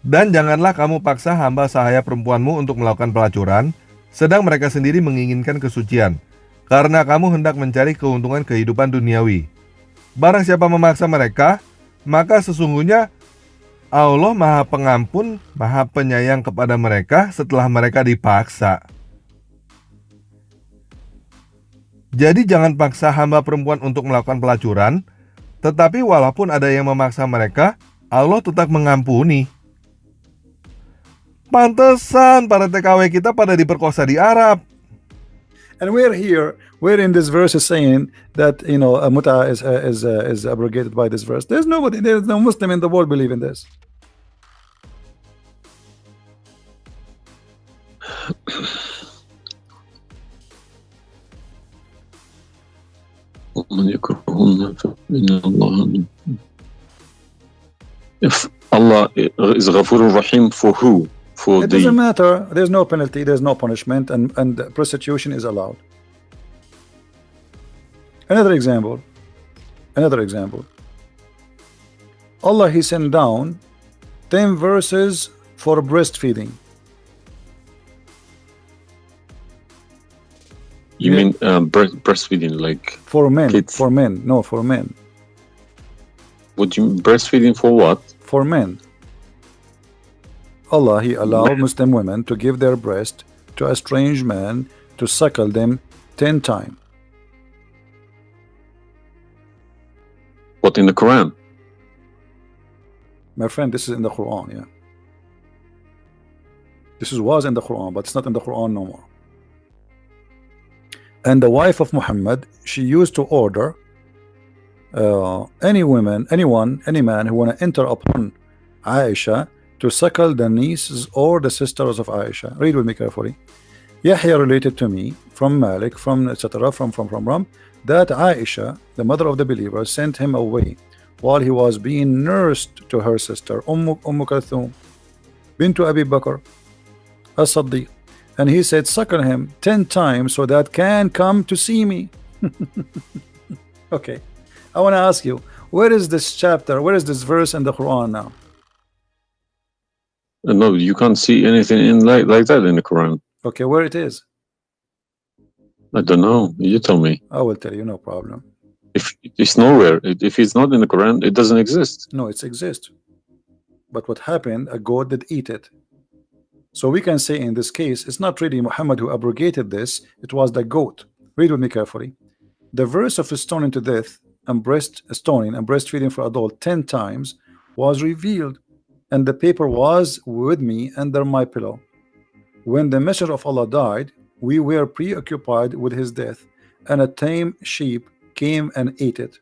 Dan janganlah kamu paksa hamba sahaya perempuanmu untuk melakukan pelacuran, sedang mereka sendiri menginginkan kesucian, karena kamu hendak mencari keuntungan kehidupan duniawi. Barang siapa memaksa mereka, maka sesungguhnya Allah Maha Pengampun, Maha Penyayang kepada mereka setelah mereka dipaksa. Jadi jangan paksa hamba perempuan untuk melakukan pelacuran, tetapi walaupun ada yang memaksa mereka, Allah tetap mengampuni. Pantesan para TKW kita pada diperkosa di Arab. And we're here, we're in this verse is saying that, you know, a muta is abrogated by this verse. There's no Muslim in the world believe in this. If Allah is Ghafurur Rahim, for who? For It the doesn't matter. There's no penalty, there's no punishment, and prostitution is allowed. Another example. Allah, He sent down 10 verses for breastfeeding. You mean breastfeeding, like For men. Kids. For men. No, for men. would you breastfeeding for what? For men. Allah, He allowed Muslim women to give their breast to a strange man to suckle them 10 times. What, in the Quran? My friend, this is in the Quran, yeah. This was in the Quran, but it's not in the Quran no more. And the wife of Muhammad, she used to order any man who want to enter upon Aisha to suckle the nieces or the sisters of Aisha. Read with me carefully. Yahya related to me from Malik, from etc. from that Aisha, the mother of the believer, sent him away while he was being nursed to her sister Kulthum bintu Abi Bakr as-Siddiq, and he said, suckle him 10 times so that can come to see me. Okay, I want to ask you, where is this chapter, where is this verse in the Quran now? No, you can't see anything in like that in the Quran. Okay, where it is? I don't know. You tell me. I will tell you, no problem. If it's nowhere, if it's not in the Quran, it doesn't exist. No, it exists. But what happened, a goat did eat it. So we can say in this case, it's not really Muhammad who abrogated this, it was the goat. Read with me carefully. The verse of stoning to death and breastfeeding for adult 10 times was revealed, and the paper was with me under my pillow. When the messenger of Allah died, we were preoccupied with his death, and a tame sheep came and ate it.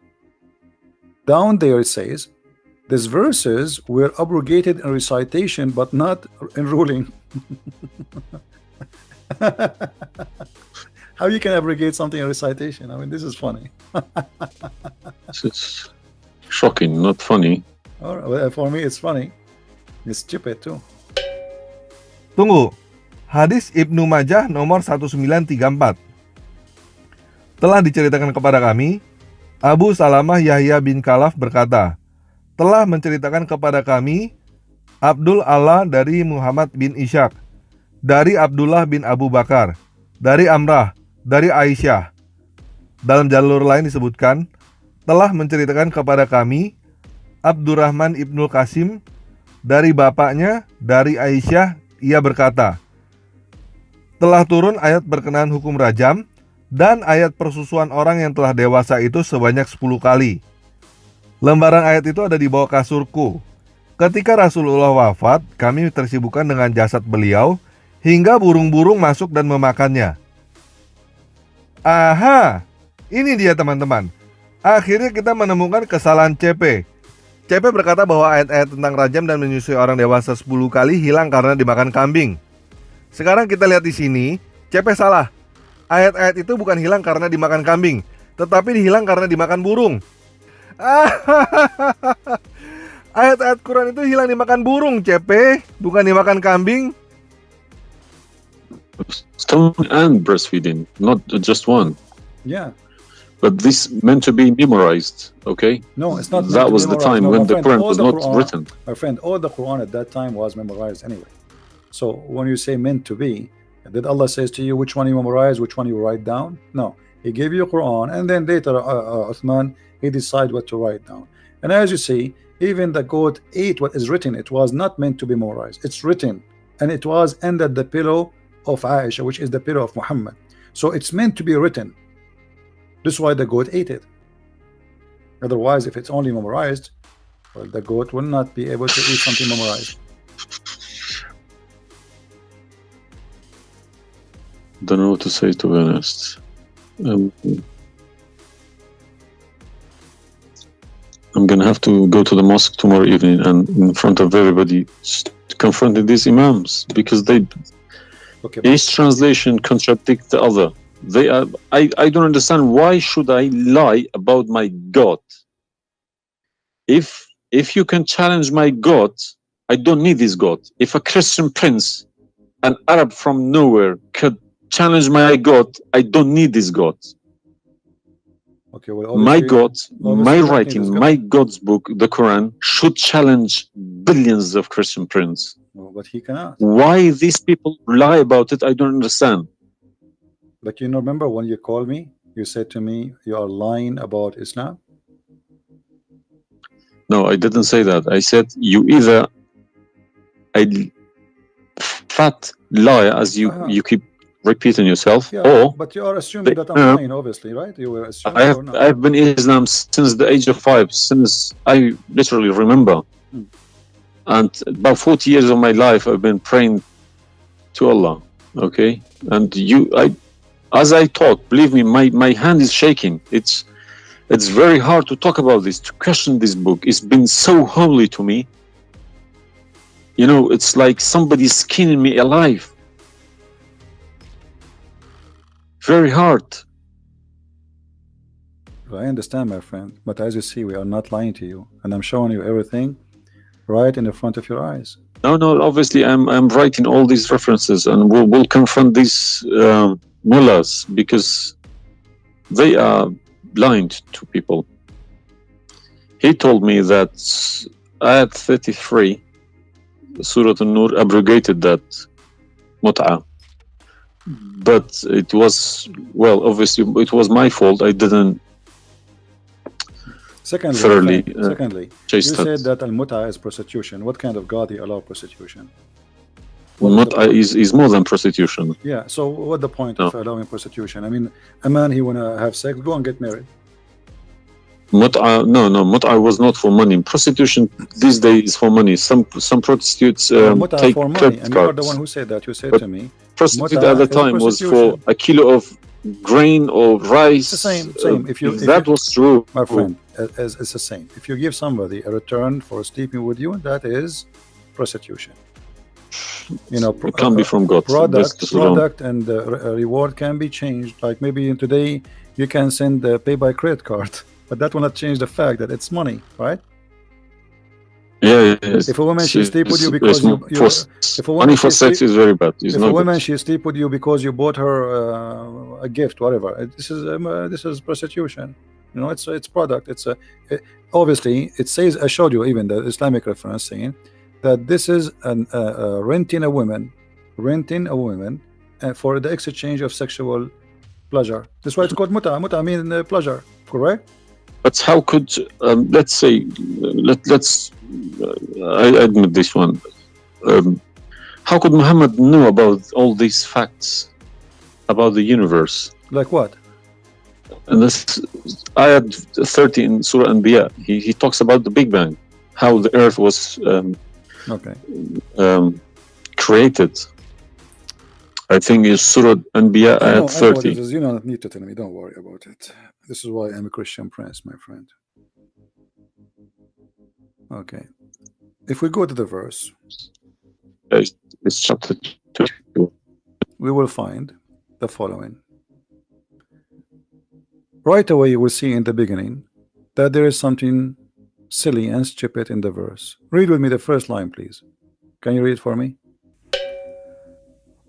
Down there it says, these verses were abrogated in recitation but not in ruling. How you can abrogate something in recitation? I mean, this is funny. It's shocking, not funny. All right, well, for me it's funny. It's stupid too. Tunggu. Hadis Ibnu Majah nomor 1934. Telah diceritakan kepada kami, Abu Salamah Yahya bin Kalaf berkata, telah menceritakan kepada kami Abdul Allah dari Muhammad bin Ishaq, dari Abdullah bin Abu Bakar, dari Amrah, dari Aisyah. Dalam jalur lain disebutkan, telah menceritakan kepada kami Abdurrahman ibnul Qasim, dari bapaknya, dari Aisyah, ia berkata, telah turun ayat berkenaan hukum rajam dan ayat persusuan orang yang telah dewasa itu sebanyak 10 kali. Lembaran ayat itu ada di bawah kasurku. Ketika Rasulullah wafat, kami tersibukkan dengan jasad beliau hingga burung-burung masuk dan memakannya. Aha, ini dia teman-teman. Akhirnya kita menemukan kesalahan CP. CP berkata bahwa ayat-ayat tentang rajam dan menyusui orang dewasa 10 kali hilang karena dimakan kambing. Sekarang kita lihat di sini, CP salah. Ayat-ayat itu bukan hilang karena dimakan kambing, tetapi hilang karena dimakan burung. Ayat-ayat Quran itu hilang dimakan burung, CP, bukan dimakan kambing. Stomach and breastfeeding, not just one. Yeah. But this meant to be memorized, okay? No, it's not. That was the time when the Quran was not written. My friend, all the Quran at that time was memorized anyway. So when you say meant to be, did Allah says to you which one you memorize, which one you write down? No, He gave you a Quran, and then later Uthman, he decided what to write down. And as you see, even the goat ate what is written. It was not meant to be memorized. It's written, and it was under the pillow of Aisha, which is the pillow of Muhammad. So it's meant to be written. This is why the goat ate it. Otherwise, if it's only memorized, well, the goat will not be able to eat something memorized. Don't know what to say, to be honest. I'm gonna have to go to the mosque tomorrow evening and in front of everybody confront these imams, because each translation contradicts the other. I don't understand, why should I lie about my God? If you can challenge my God, I don't need this God. If a Christian prince, an Arab from nowhere, could challenge my God, I don't need this God. Okay, well, my God, my writing, my God's book, the Quran, should challenge billions of Christian princes. No, but he cannot. Why these people lie about it, I don't understand. But you remember when you called me, you said to me, you are lying about Islam? No, I didn't say that. I said you either a fat liar, as you keep repeating yourself, or but you are assuming that I'm lying, obviously, right? You were assuming. I've been in Islam since the age of 5, since I literally remember, and about 40 years of my life I've been praying to Allah. Okay, and as I talk, believe me, my hand is shaking. It's very hard to talk about this, to question this book. It's been so holy to me. You know, it's like somebody's skinning me alive. Very hard. I understand, my friend, but as you see, we are not lying to you, and I'm showing you everything right in the front of your eyes. No, obviously I'm writing all these references, and we'll confront these mullahs, because they are blind to people. He told me that Ayat 33, Surah An-Nur, abrogated that mut'ah. But it was, well, obviously it was my fault. I didn't thoroughly you said that al-mut'ah is prostitution. What kind of God he allow prostitution? Mut'ah is more than prostitution. Yeah, so what's the point of allowing prostitution? I mean, a man, he wanna have sex, go and get married. No, mut'a was not for money. Prostitution these days is for money. Some prostitutes Mut'a take for money, credit and you are the cards. one who said that. You said But to me, Prostitute mut'a at the is time was prostitution. for a kilo of grain or rice. It's the same. If that was true, my friend, it's the same. If you give somebody a return for sleeping with you, that is prostitution. You know, it can't be from God. product and reward can be changed. Like maybe today you can send pay by credit card, but that will not change the fact that it's money, right? Yeah. If a woman she sleep with you because if a woman money for sex is very bad. If a woman she sleep with you because you bought her a gift, whatever, this is prostitution. You know, it's product. Obviously it says, I showed you even the Islamic reference saying that this is renting a woman for the exchange of sexual pleasure. That's why it's called mut'a. Mut'a means pleasure, correct? But how could let's say I admit this one. How could Muhammad know about all these facts about the universe? Like what? And this ayat 30 in Surah Anbiya, he talks about the Big Bang, how the earth was created. I think it's Surah Anbiya ayat 30. You don't need to tell me, don't worry about it. This is why I'm a Christian prince, my friend. Okay. If we go to the verse, it's chapter 2. We will find the following. Right away you will see in the beginning that there is something silly and stupid in the verse. Read with me the first line, please. Can you read for me?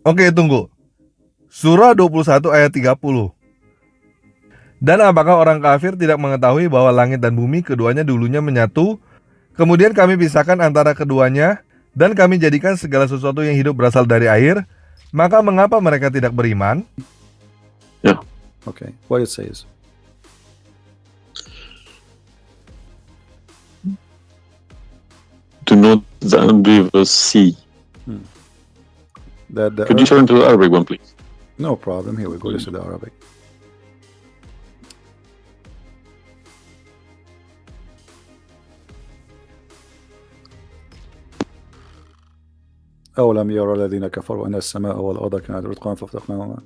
Oke, tunggu. Surah 21 ayat 30. Dan apakah orang kafir tidak mengetahui bahwa langit dan bumi keduanya dulunya menyatu, kemudian kami pisahkan antara keduanya, dan kami jadikan segala sesuatu yang hidup berasal dari air, maka mengapa mereka tidak beriman? Yeah. Okay, what it says. Do not the unbelievers see? Could you turn to the Arabic one, please? No problem. Here we go. This is the Arabic. أولم يرى الذين كفروا أن السماء والأرض كانت رتقا ففتقناهما.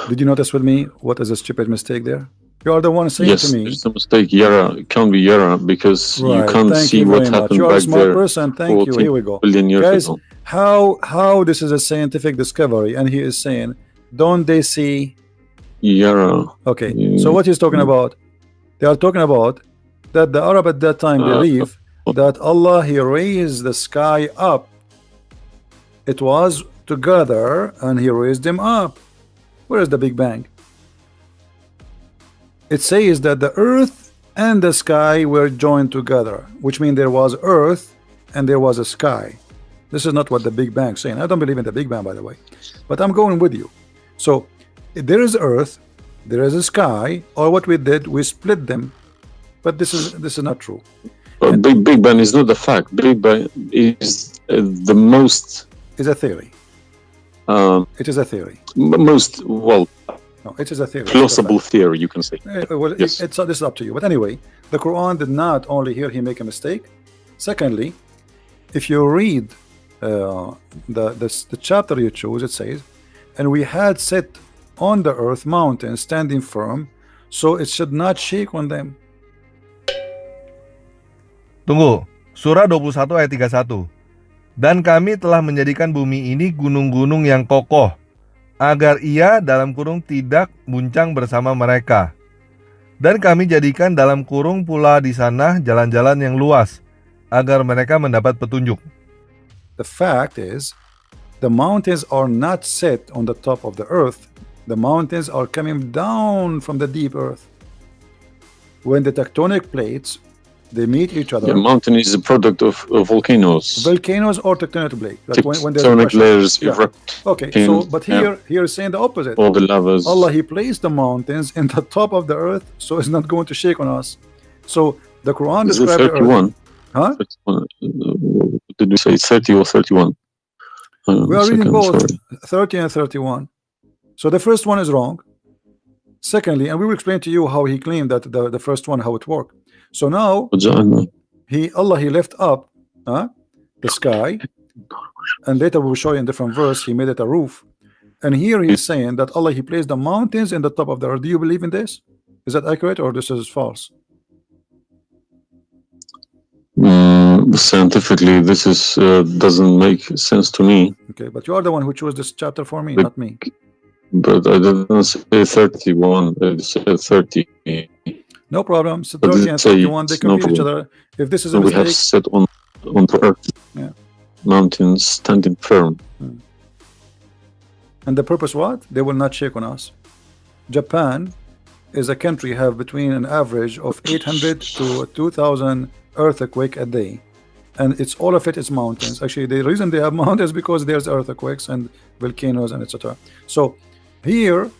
Did you notice with me what is a stupid mistake there? You are the one saying to me. Yes, it's a mistake. Yara, it can't be Yara because you can't see what happened you are back a smart there. person. Thank you. Here we go. Guys, how this is a scientific discovery, and he is saying, don't they see Yara? Okay, so what he's talking about? They are talking about that the Arab at that time believe that Allah, he raised the sky up. It was together and he raised them up. Where is the Big Bang? It says that the earth and the sky were joined together, which means there was earth and there was a sky. This is not what the Big Bang is saying. I don't believe in the Big Bang, by the way, but I'm going with you. So there is earth, there is a sky, or what we did, we split them. But this is not true. Big Bang is not the fact. Big Bang is the most. Is a theory. It is a theory. Most no, it is a theory. Plausible theory, you can say. Well, yes. This is up to you. But anyway, the Quran did not only here he make a mistake. Secondly, if you read the chapter you choose, it says, and we had set on the earth mountains standing firm, so it should not shake on them. Tunggu, surah 21 ayat 31. Dan kami telah menjadikan bumi ini gunung-gunung yang kokoh, agar ia dalam kurung tidak muncang bersama mereka. Dan kami jadikan dalam kurung pula di sana jalan-jalan yang luas, agar mereka mendapat petunjuk. The fact is, the mountains are not set on the top of the earth. The mountains are coming down from the deep earth. When the tectonic plates, they meet each other. The mountain is a product of volcanoes. Volcanoes or tectonic plates. Like when tectonic layers erupt. Okay, so but here is saying the opposite. All the lavas. Allah, he placed the mountains in the top of the earth, so it's not going to shake on us. So the Quran describes the earth. Huh? 31. Did we say 30 or 31? We are reading both 30 and 31. So the first one is wrong. Secondly, and we will explain to you how he claimed that the first one, how it worked. So now Allah he left up the sky, and later we will show you in different verse he made it a roof. And here he's saying that Allah he placed the mountains in the top of the earth. Do you believe in this? Is that accurate or this is false? Scientifically, this is doesn't make sense to me. Okay, but you are the one who chose this chapter for me, not me. But I didn't say 31. I said 30. No problem. So 30 and 31 they compete each other. If this is a we mistake, have set on the earth, yeah, mountains standing firm. and the purpose what? They will not shake on us. Japan is a country have between an average of 800 to 2,000 earthquake a day, and it's all of it is mountains. Actually, the reason they have mountains is because there's earthquakes and volcanoes and etc. So here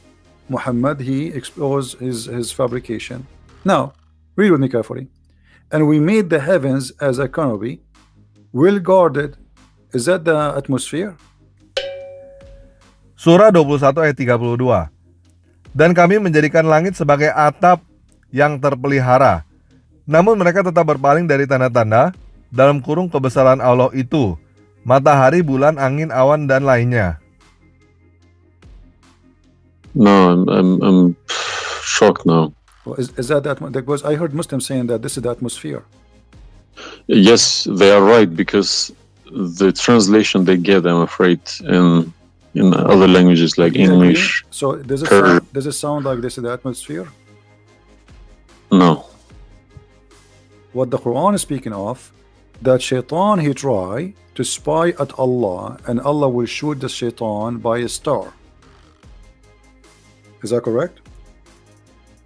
Muhammad he exposed his fabrication. Now read with me carefully. And we made the heavens as a canopy, well guarded. Is that the atmosphere? Surah 21 ayat 32. Dan kami menjadikan langit sebagai atap yang terpelihara. Namun mereka tetap berpaling dari tanda-tanda dalam kurung kebesaran Allah itu, matahari, bulan, angin, awan, dan lainnya. No, I'm shocked now. Well, is that because I heard Muslims saying that this is the atmosphere. Yes, they are right, because the translation they get, I'm afraid, in other languages like English. So does it sound like this is the atmosphere? No. What the Quran is speaking of, that shaitan he try to spy at Allah, and Allah will shoot the shaitan by a star. Is that correct?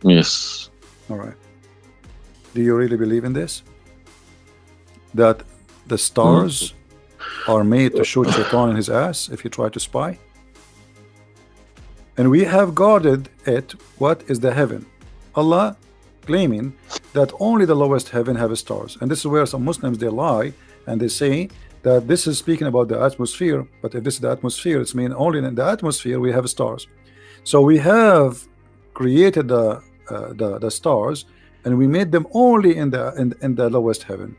Yes. All right. Do you really believe in this? That the stars are made to shoot shaitan in his ass if you try to spy? And we have guarded it. What is the heaven? Allah claiming that only the lowest heaven have stars, and this is where some Muslims they lie and they say that this is speaking about the atmosphere. But if this is the atmosphere, it's mean only in the atmosphere we have stars. So we have created the stars, and we made them only in the lowest heaven,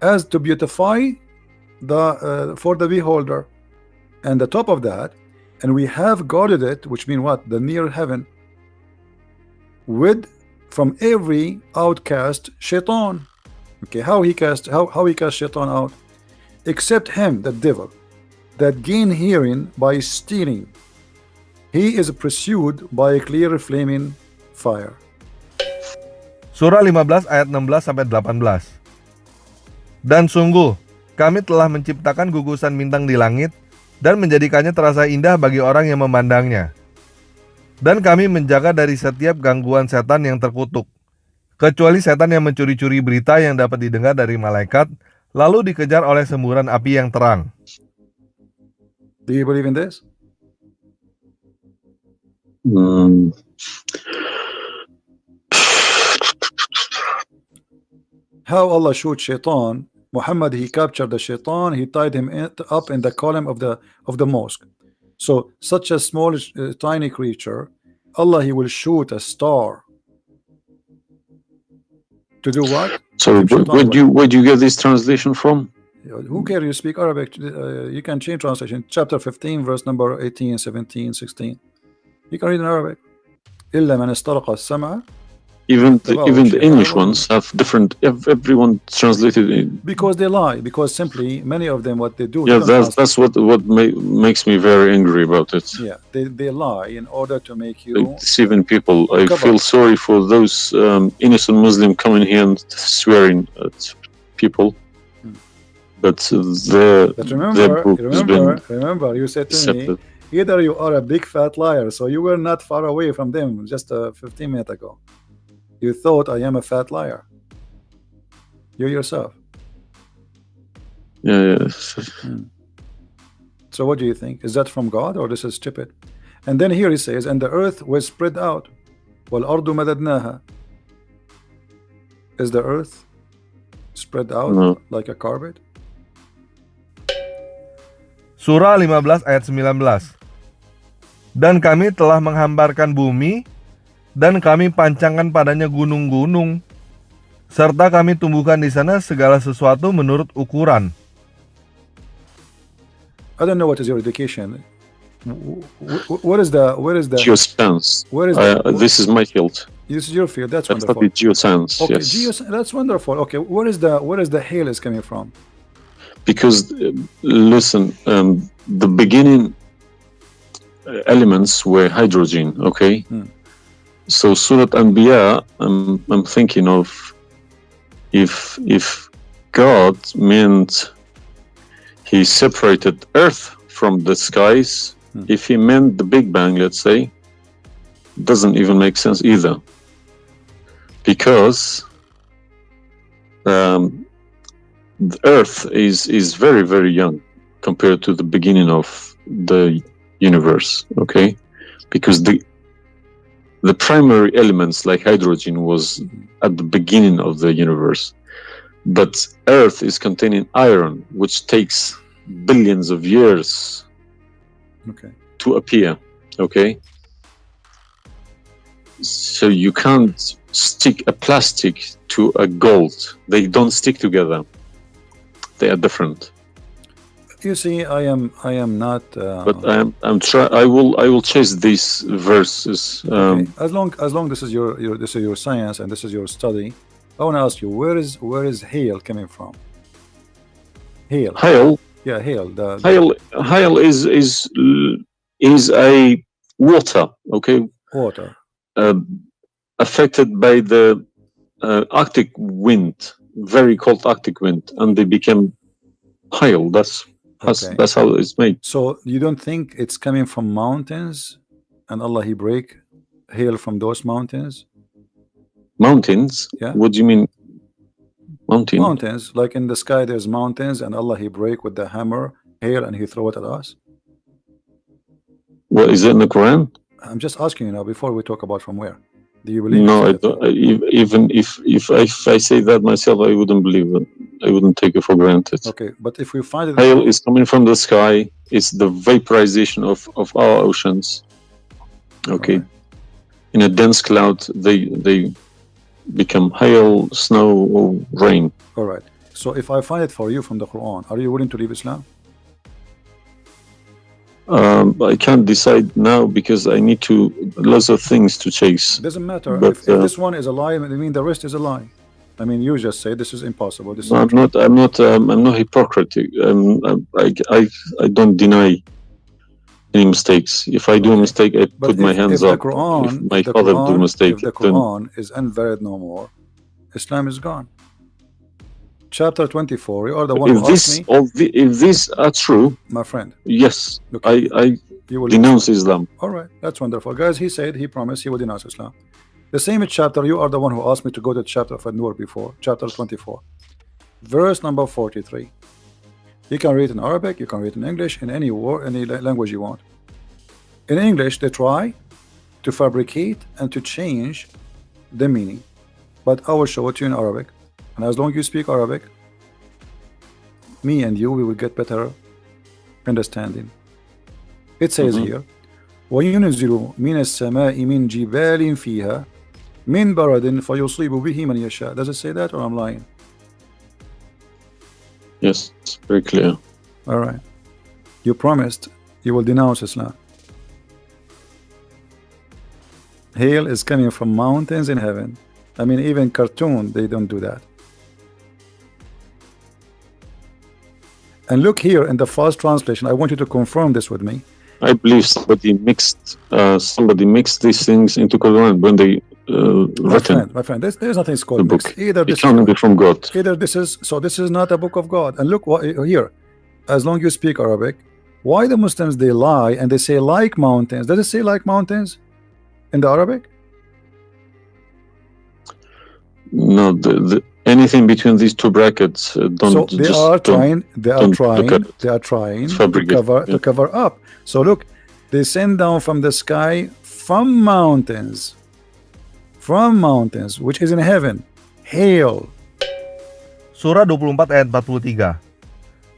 as to beautify the for the beholder, and the top of that, and we have guarded it, which mean what? The near heaven, with from every outcast shaitan. Okay, how he cast shaitan out? Except him, the devil, that gain hearing by stealing. He is pursued by a clear flaming fire. Surah 15 ayat 16 sampai 18. Dan sungguh kami telah menciptakan gugusan bintang di langit dan menjadikannya terasa indah bagi orang yang memandangnya. Dan kami menjaga dari setiap gangguan setan yang terkutuk, kecuali setan yang mencuri-curi berita yang dapat didengar dari malaikat, lalu dikejar oleh semburan api yang terang. Do you believe in this? How Allah shoot shaitan? Muhammad he captured the shaitan, he tied him up in the column of the mosque. So such a small tiny creature, Allah he will shoot a star to do what? So where do you get this translation from? Who cares? You speak Arabic, you can change translation. Chapter 15 verse number 18, 17, 16. You can read in Arabic. إلا من استرق السمع. Even the English ones have different. Everyone translated it. Because they lie. Because simply many of them what they do. Yeah, that's what makes me very angry about it. Yeah, they lie in order to make you like deceiving people. I feel sorry for those innocent Muslim coming here and swearing at people. But remember, you said to me, either you are a big fat liar, so you were not far away from them just 15 minutes ago. You thought I am a fat liar. You yourself. Yeah. So what do you think? Is that from God or this is stupid? And then here he says, and the earth was spread out. وَالْأَرْضُ مَدَدْنَاهَا. Is the earth spread out like a carpet? Surah 15 ayat 19. Dan kami telah menghamparkan bumi dan kami pancangkan padanya gunung-gunung, serta kami tumbuhkan di sana segala sesuatu menurut ukuran. I don't know what is your education. What is the Geoscience. where is the This is my field. this is your field? That's I wonderful. studied geoscience. Okay, Yes. that's wonderful. Okay, where is the hail is coming from? Because listen, the beginning elements were hydrogen. Okay. So Surat Anbiya, I'm thinking of if God meant He separated Earth from the skies. If He meant the Big Bang, let's say, doesn't even make sense either. Because the Earth is very, very young compared to the beginning of the universe. Okay, because the primary elements like hydrogen was at the beginning of the universe, but Earth is containing iron, which takes billions of years to appear. Okay, so you can't stick a plastic to a gold. They don't stick together. They are different. You see, I am not. But I will chase these verses. Okay. As long this is your science and this is your study, I want to ask you, where is hail coming from? Hail. Hail. Yeah, hail. Hail is a water. Okay. Water. Affected by the Arctic wind, very cold Arctic wind, and they became hail. That's how it's made. So you don't think it's coming from mountains, and Allah He break hail from those mountains? Mountains? Yeah. What do you mean? Mountains, like in the sky, there's mountains, and Allah He break with the hammer hail, and He throw it at us. Well, is it in the Quran? I'm just asking you now. Before we talk about from where, do you believe? No, I don't. Even if I say that myself, I wouldn't believe it. I wouldn't take it for granted. Okay, but if we find it, hail is coming from the sky. It's the vaporization of our oceans. Okay, right. In a dense cloud, they become hail, snow, or rain. All right. So if I find it for you from the Quran, are you willing to leave Islam? I can't decide now because I need lots of things to chase. It doesn't matter. But, if this one is a lie, I mean the rest is a lie. I mean, you just say this is impossible. This is I'm not hypocritic. I don't deny any mistakes. If I do a mistake, I put my hands up. If my father do a mistake, if the Quran is invalid no more, Islam is gone. Chapter 24. You are the one who asked me. If these are true, my friend, yes, okay. I you will denounce Islam. All right, that's wonderful, guys. He said he promised he will denounce Islam. The same chapter. You are the one who asked me to go to the chapter of An-Nur before. Chapter 24, verse number 43. You can read in Arabic. You can read in English. In any word, any language you want. In English, they try to fabricate and to change the meaning, but I will show it to you in Arabic. And as long as you speak Arabic, me and you, we will get better understanding. It says here, وَيُنَزِّلُ مِنَ السَّمَاءِ مِنْ جِبَالٍ فِيهَا مِنْ بَرَدٍ فَيُصِيبُ بِهِ مَنْ يَشَاءُ. Does it say that, or I'm lying? Yes, it's very clear. All right. You promised you will denounce Islam. Hail is coming from mountains in heaven. I mean, even cartoon, they don't do that. And look here in the false translation. I want you to confirm this with me. I believe somebody mixed these things into Quran when they written. My friend, there's nothing called book. mixed. Either this is from God. Either this is not a book of God. And look what here. As long as you speak Arabic, why the Muslims they lie and they say like mountains? Does it say like mountains in the Arabic? No, anything between these two brackets don't. So they are trying to cover up. So look, they send down from the sky from mountains, which is in heaven, hail. Surah 24 ayat 43.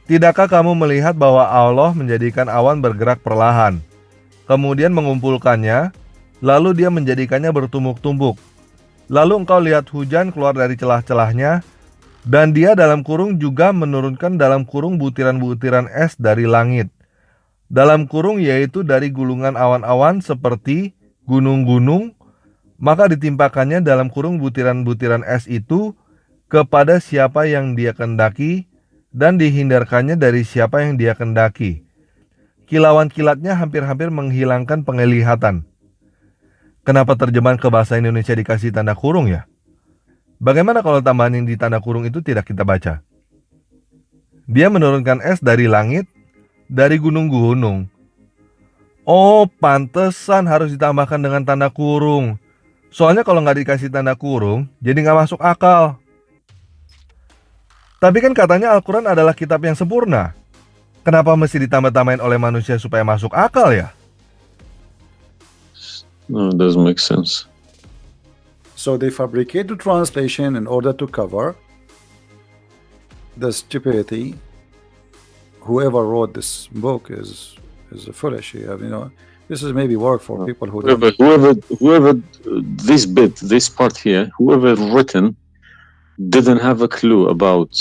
Tidakkah kamu melihat bahwa Allah menjadikan awan bergerak perlahan, kemudian mengumpulkannya, lalu dia menjadikannya bertumbuk-tumbuk. Lalu engkau lihat hujan keluar dari celah-celahnya, dan dia dalam kurung juga menurunkan dalam kurung butiran-butiran es dari langit. Dalam kurung yaitu dari gulungan awan-awan seperti gunung-gunung, maka ditimpakannya dalam kurung butiran-butiran es itu kepada siapa yang dia kendaki, dan dihindarkannya dari siapa yang dia kendaki. Kilauan kilatnya hampir-hampir menghilangkan penglihatan. Kenapa terjemahan ke bahasa Indonesia dikasih tanda kurung ya? Bagaimana kalau tambahan yang di tanda kurung itu tidak kita baca? Dia menurunkan es dari langit, dari gunung-gunung. Oh, pantesan harus ditambahkan dengan tanda kurung. Soalnya kalau nggak dikasih tanda kurung, jadi nggak masuk akal. Tapi kan katanya Al-Quran adalah kitab yang sempurna. Kenapa mesti ditambah-tambahin oleh manusia supaya masuk akal ya? No, it doesn't make sense. So they fabricate the translation in order to cover the stupidity. Whoever wrote this book is foolish. You know, this is maybe work for people who don't. Whoever this part here, whoever written, didn't have a clue about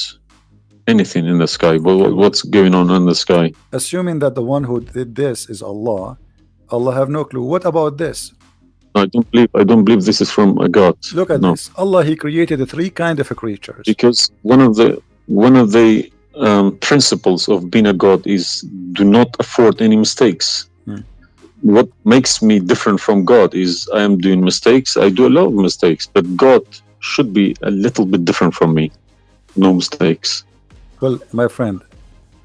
anything in the sky. What's going on in the sky? Assuming that the one who did this is Allah, Allah have no clue. What about this? I don't believe this is from a God. Look at this. Allah, He created three kind of creatures. Because one of the principles of being a God is do not afford any mistakes. What makes me different from God is I am doing mistakes. I do a lot of mistakes, but God should be a little bit different from me. No mistakes. Well, my friend,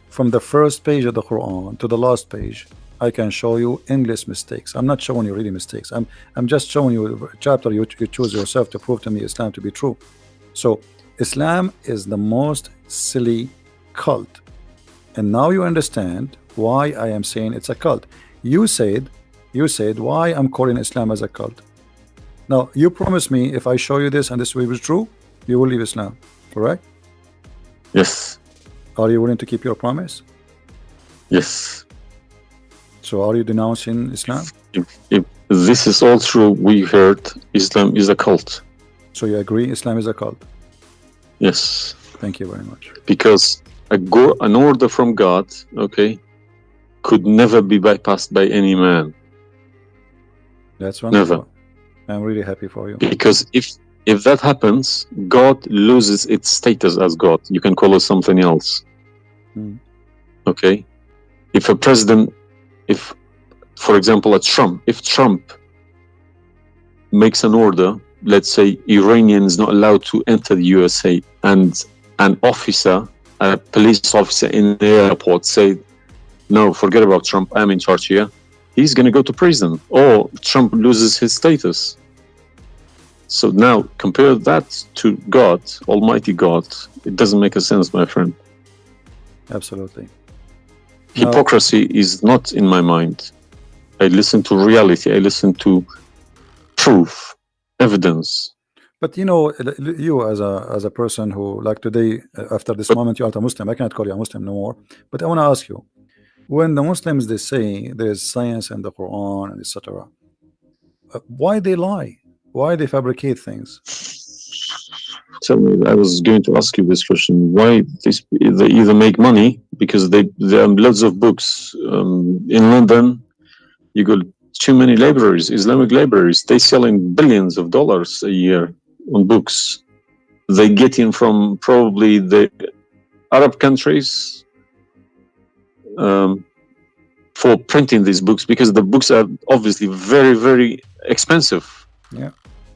from the first page of the Quran to the last page, I can show you endless mistakes. I'm not showing you really mistakes. I'm just showing you a chapter you choose yourself to prove to me Islam to be true. So Islam is the most silly cult, and now you understand why I am saying it's a cult. You said why I'm calling Islam as a cult. Now you promise me if I show you this and this will be true, you will leave Islam, correct? Yes. Are you willing to keep your promise? Yes. So are you denouncing Islam? If this is all true, we heard Islam is a cult. So you agree Islam is a cult? Yes. Thank you very much. Because an order from God, okay, could never be bypassed by any man. That's wonderful. Never. I'm really happy for you. Because if that happens, God loses its status as God. You can call it something else. Okay? If a president, for example, if Trump makes an order, let's say Iranian is not allowed to enter the USA, and an officer, a police officer in the airport say, no, forget about Trump, I'm in charge here, he's going to go to prison, or Trump loses his status. So now compare that to God, Almighty God. It doesn't make a sense, my friend. Absolutely. Hypocrisy is not in my mind. I listen to reality. I listen to proof, evidence. But you know, you as a person who, like today, after this moment, you are a Muslim. I cannot call you a Muslim no more. But I want to ask you, when the Muslims they say there is science in the Quran and etc., why they lie? Why they fabricate things? Tell me, I was going to ask you this question. Why they either make money because there are loads of books in London. You got too many libraries, Islamic libraries. They selling billions of dollars a year on books. They get in from probably the Arab countries for printing these books, because the books are obviously very, very expensive. Yeah.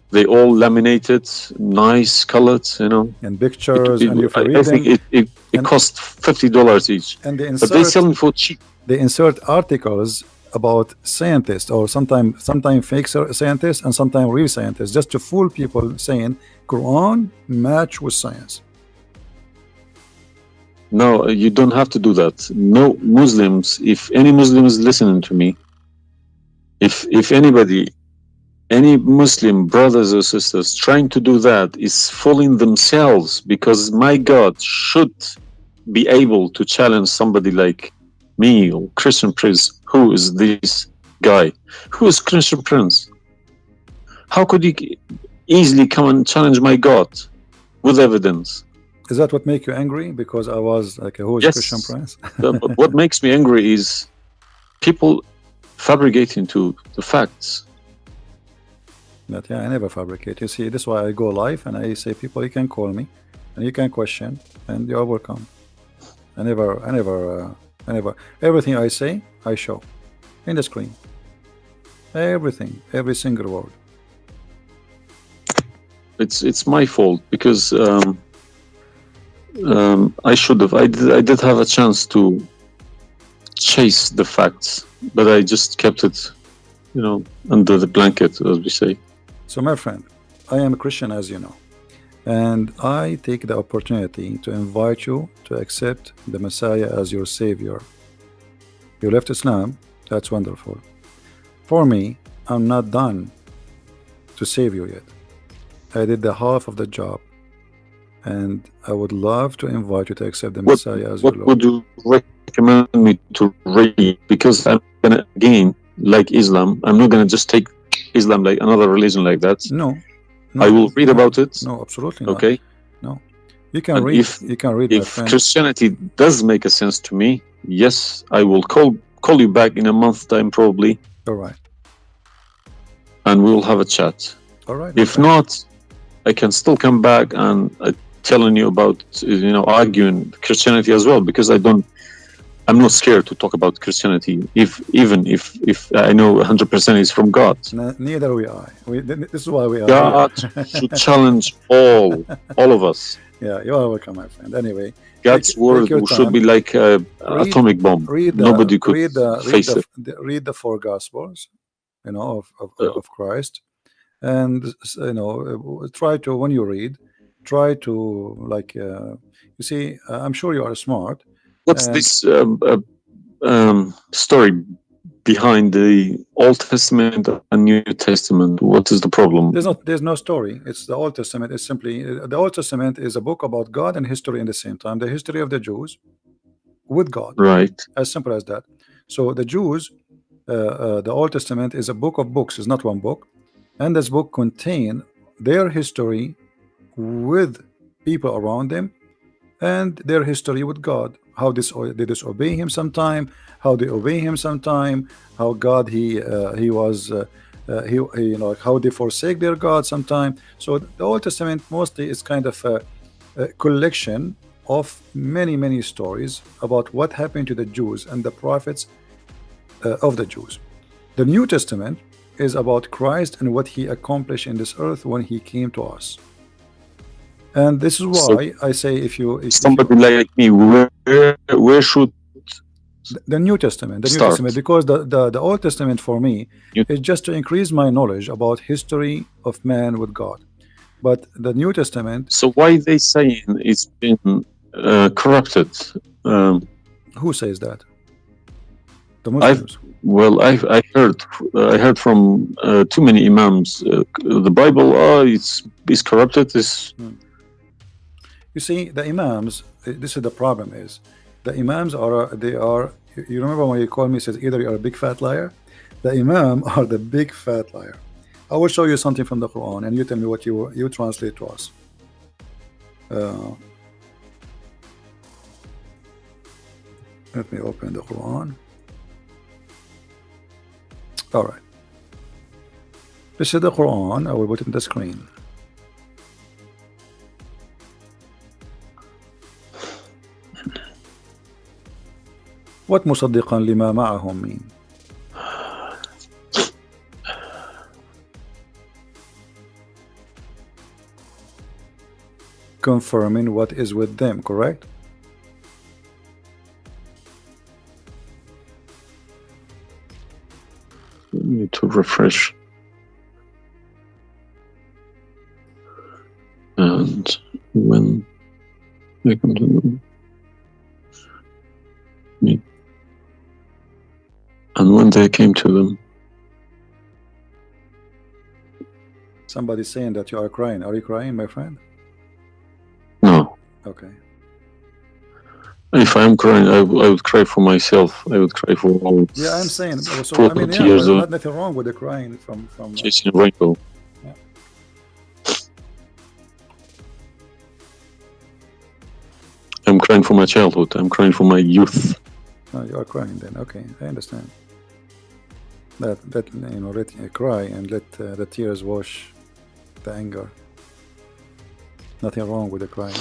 They all laminated, nice colored, you know. And pictures, and you I think it costs $50 each. And but they sell them for cheap. They insert articles about scientists, or sometimes fake scientists and sometimes real scientists, just to fool people, saying Quran match with science. No, you don't have to do that. No Muslims, if any Muslim is listening to me, if anybody, any Muslim brothers or sisters trying to do that is fooling themselves, because my God should be able to challenge somebody like me or Christian Prince. Who is this guy? Who is Christian Prince? How could you easily come and challenge my God with evidence? Is that what make you angry? Because I was like a who is Yes. Christian Prince? But what makes me angry is people fabricating to the facts. But yeah, I never fabricate. You see, this is why I go live and I say, people, you can call me and you can question, and you are welcome. I never, everything I say, I show in the screen. Everything, every single word. It's my fault because I should have. I did have a chance to chase the facts, but I just kept it, under the blanket, as we say. So, my friend, I am a Christian, as you know, and I take the opportunity to invite you to accept the Messiah as your Savior. You left Islam, that's wonderful. For me, I'm not done to save you yet. I did the half of the job, and I would love to invite you to accept the Messiah as your What Lord. would you recommend me to read? Because I'm gonna, again, like Islam, I'm not gonna just take Islam like another religion like that. No, I will read about it. No, absolutely not. Okay. No, you can And read. if- You can read, my If friend. Christianity does make a sense to me, yes, I will call you back in a month's time probably, All right, and we will have a chat. all right. If not, I can still come back and telling you about arguing Christianity as well, because I'm not scared to talk about Christianity, even if I know 100% is from God. Neither we are. This is why we are. God should challenge all of us. Yeah, you are welcome, my friend. Anyway, God's take word your should time. be like an atomic bomb. Nobody could face it. Read the four Gospels, of Christ, and try to, when you read, try to you see, I'm sure you are smart. What's And- this story behind the Old Testament and New Testament? What is the problem? There's no story. It's the Old Testament is simply the Old Testament is a book about God and history in the same time. The history of the Jews with God, Right. as simple as that. So the Jews, the Old Testament is a book of books. It's not one book, and this book contain their history with people around them and their history with God. How they disobey Him sometime, how they obey Him sometime, how God how they forsake their God sometime. So the Old Testament mostly is kind of a collection of many stories about what happened to the Jews and the prophets of the Jews. The New Testament is about Christ and what He accomplished in this earth when He came to us. And this is why I say, if Somebody like me, where should the New Testament, start? because the Old Testament for me is just to increase my knowledge about history of man with God. But the New Testament, So why they saying it's been corrupted? who says that? The Muslims. I heard from too many imams. The Bible, it's corrupted. You see, the imams, this is the problem is, the imams you remember when you called me, says either you're a big fat liar? The imam are the big fat liar. I will show you something from the Quran and you tell me what you translate to us. Let me open the Quran. All right. This is the Quran. I will put it in the screen. What مصدقا لما معهم mean? Confirming what is with them, correct? Need to refresh. And when they come to them, and when they came to them, Somebody's saying that you are crying. Are you crying, my friend? no. Okay. If I am crying, I would cry for myself. I would cry for all. Yeah, I'm saying. So, 40 years there's of nothing wrong with the crying from chasing a rainbow. I'm crying for my childhood. I'm crying for my youth. Oh, you are crying then. Okay, I understand. That you know, let cry and let the tears wash the anger. Nothing wrong with the crying.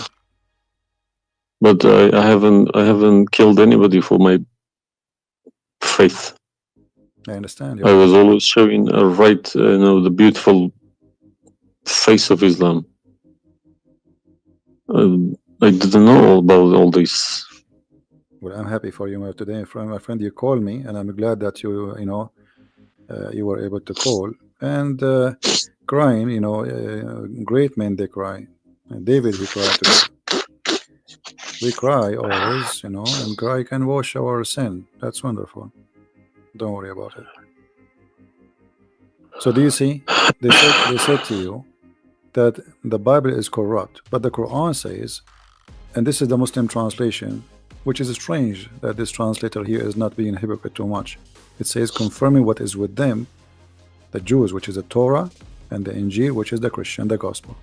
But I haven't killed anybody for my faith. I understand. I was always showing the beautiful face of Islam. I didn't know about all this. Well, I'm happy for you today, my friend. You called me, and I'm glad that you you were able to call and crying. You know, great men they cry. David, he cried today. We cry always, you know, and cry can wash our sin. That's wonderful. Don't worry about it. So do you see? They said to you that the Bible is corrupt, but the Quran says, and this is the Muslim translation, which is strange that this translator here is not being hypocrite too much. It says confirming what is with them, the Jews, which is the Torah, and the Injil, which is the Christian, the Gospel.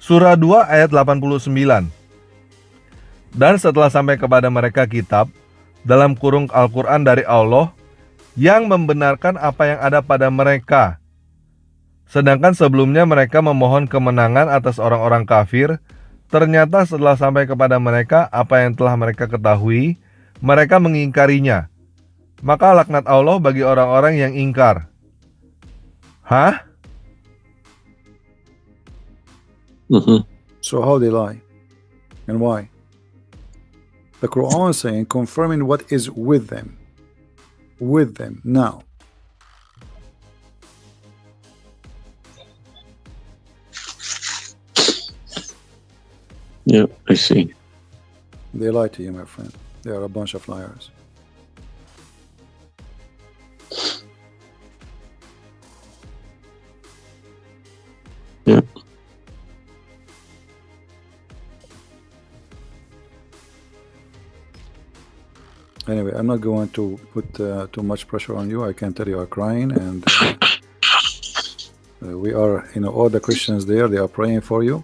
Surah 2 ayat 89. Dan setelah sampai kepada mereka kitab dalam kurung Al-Quran dari Allah yang membenarkan apa yang ada pada mereka, sedangkan sebelumnya mereka memohon kemenangan atas orang-orang kafir, ternyata setelah sampai kepada mereka apa yang telah mereka ketahui, mereka mengingkarinya. Maka laknat Allah bagi orang-orang yang ingkar. Hah? So how they lie and why? The Quran is saying confirming what is with them now. Yeah, I see. They lie to you, my friend. They are a bunch of liars. Yeah. Anyway, I'm not going to put too much pressure on you. I can tell you are crying, and we are, you know, all the Christians there, they are praying for you.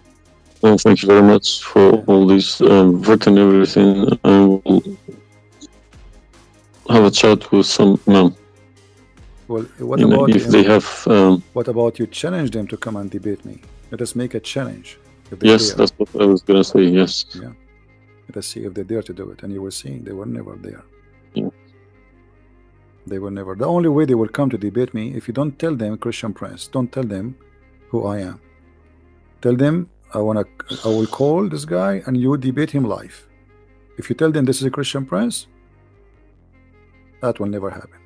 Well, thank you very much for all this written everything. I will have a chat with some imam. Well, what You know, about if they have? what about you challenge them to come and debate me? Let us make a challenge. If they Yes, dare. that's what I was gonna say. Yes. Yeah. Let us see if they dare to do it, and you will see they were never there. Yeah. They were never. The only way they will come to debate me, if you don't tell them Christian Prince, don't tell them who I am. Tell them I will call this guy and you debate him live. If you tell them this is a Christian Prince, that will never happen.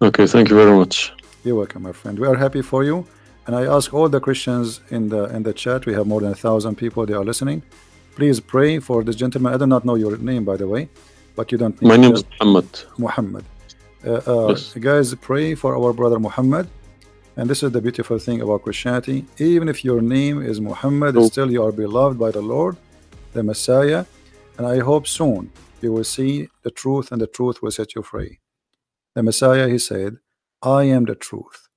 Okay, thank you very much. You're welcome, my friend. We are happy for you, and I ask all the Christians in the chat. We have more than 1,000 people. They are listening. Please pray for this gentleman. I do not know your name, by the way, but you don't need. My name is Muhammad. Muhammad. Yes. Guys, pray for our brother Muhammad. And this is the beautiful thing about Christianity. Even if your name is Muhammad, still you are beloved by the Lord, the Messiah. And I hope soon you will see the truth, and the truth will set you free. The Messiah, he said, I am the truth,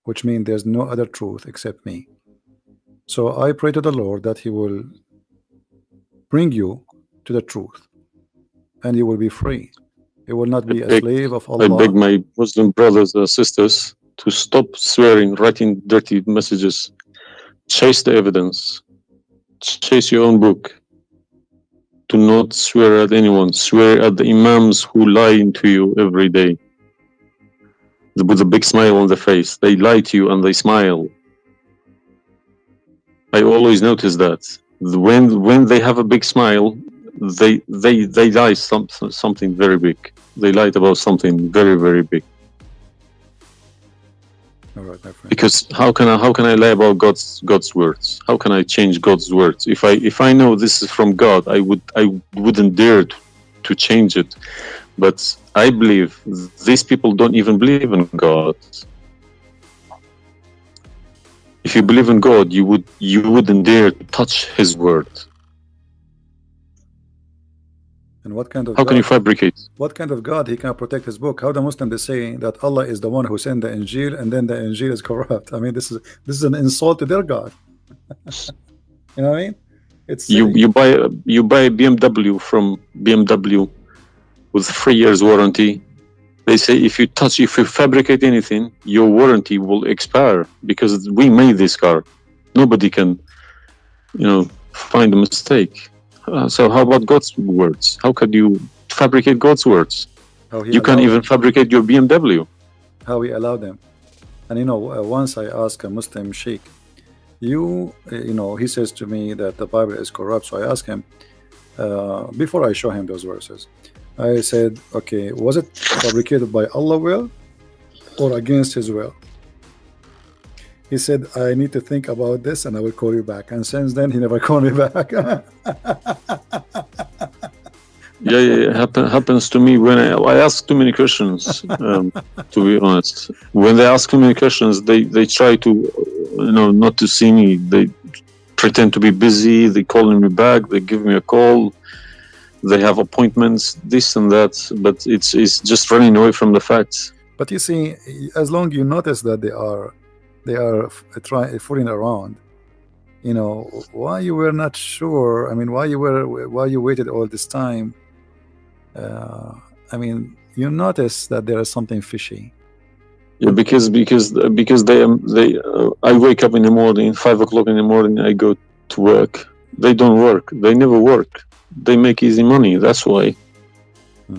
which means there's no other truth except me. So I pray to the Lord that he will bring you to the truth, and you will be free. You will not be a slave of Allah. I beg my Muslim brothers and sisters to stop swearing, writing dirty messages. Chase the evidence. Chase your own book. Do not swear at anyone. Swear at the imams who lie to you every day. With a big smile on the face. They lie to you and they smile. I always notice that. When they have a big smile, they lie something very big. They lied about something very, very big. All right, my friend. Because how can I lie about God's words? How can I change God's words? If I know this is from God, I wouldn't dare to change it. But I believe these people don't even believe in God. If you believe in God, you wouldn't dare to touch His word. And what kind of How can you God? fabricate? What kind of God he can protect his book? How the Muslim is saying that Allah is the one who sent the Injil, and then the Injil is corrupt? I mean, this is an insult to their God. You know what I mean? It's You buy a BMW from BMW with 3 years warranty. They say if you fabricate anything, your warranty will expire because we made this car. Nobody can, find a mistake. So how about God's words? How could you fabricate God's words? You can't even fabricate your BMW. How he allowed them. And once I asked a Muslim sheikh, he says to me that the Bible is corrupt. So I asked him, before I show him those verses, I said, okay, was it fabricated by Allah's will or against his will? He said, I need to think about this and I will call you back. And since then, he never called me back. Happens to me when I ask too many questions, to be honest. When they ask too many questions, they try to, not to see me. They pretend to be busy. They calling me back. They give me a call. They have appointments, this and that. But it's just running away from the facts. But you see, as long as you notice that they are fooling around, why you were not sure? I mean, why you waited all this time? I mean, you notice that there is something fishy. Yeah, because I wake up in the morning, 5 o'clock in the morning, I go to work. They don't work. They never work. They make easy money. That's why. All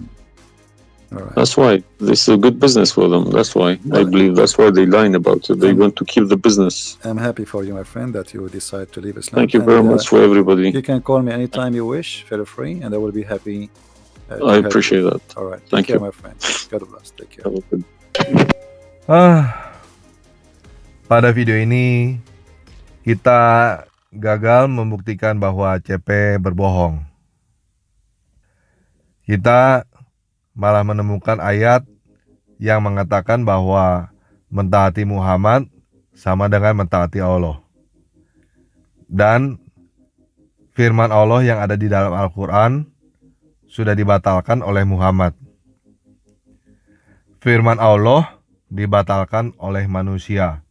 right. That's why this is a good business for them. That's why I believe that's why they lying about it. They want to keep the business. I'm happy for you, my friend, that you decide to leave Islam. Thank you very much for everybody. You can call me anytime you wish. Feel free, and I will be happy. I appreciate that. All right. Thank Take care, you. my friend. God bless. Take care. Have a good. Pada video ini kita gagal membuktikan bahwa CP berbohong. Kita malah menemukan ayat yang mengatakan bahwa mentaati Muhammad sama dengan mentaati Allah. Dan firman Allah yang ada di dalam Al-Quran sudah dibatalkan oleh Muhammad. Firman Allah dibatalkan oleh manusia.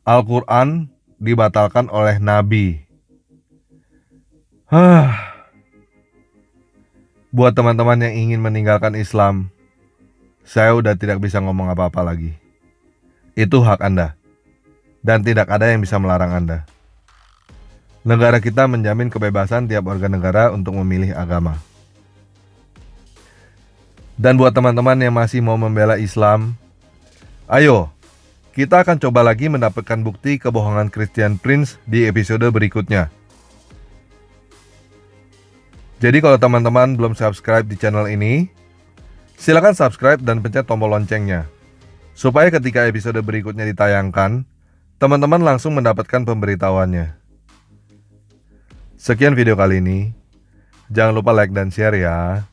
Al-Quran dibatalkan oleh Nabi. Buat teman-teman yang ingin meninggalkan Islam, saya udah tidak bisa ngomong apa-apa lagi. Itu hak Anda. Dan tidak ada yang bisa melarang Anda. Negara kita menjamin kebebasan tiap warga negara untuk memilih agama. Dan buat teman-teman yang masih mau membela Islam, ayo, kita akan coba lagi mendapatkan bukti kebohongan Christian Prince di episode berikutnya. Jadi kalau teman-teman belum subscribe di channel ini, silakan subscribe dan pencet tombol loncengnya. Supaya ketika episode berikutnya ditayangkan, teman-teman langsung mendapatkan pemberitahuannya. Sekian video kali ini. Jangan lupa like dan share ya.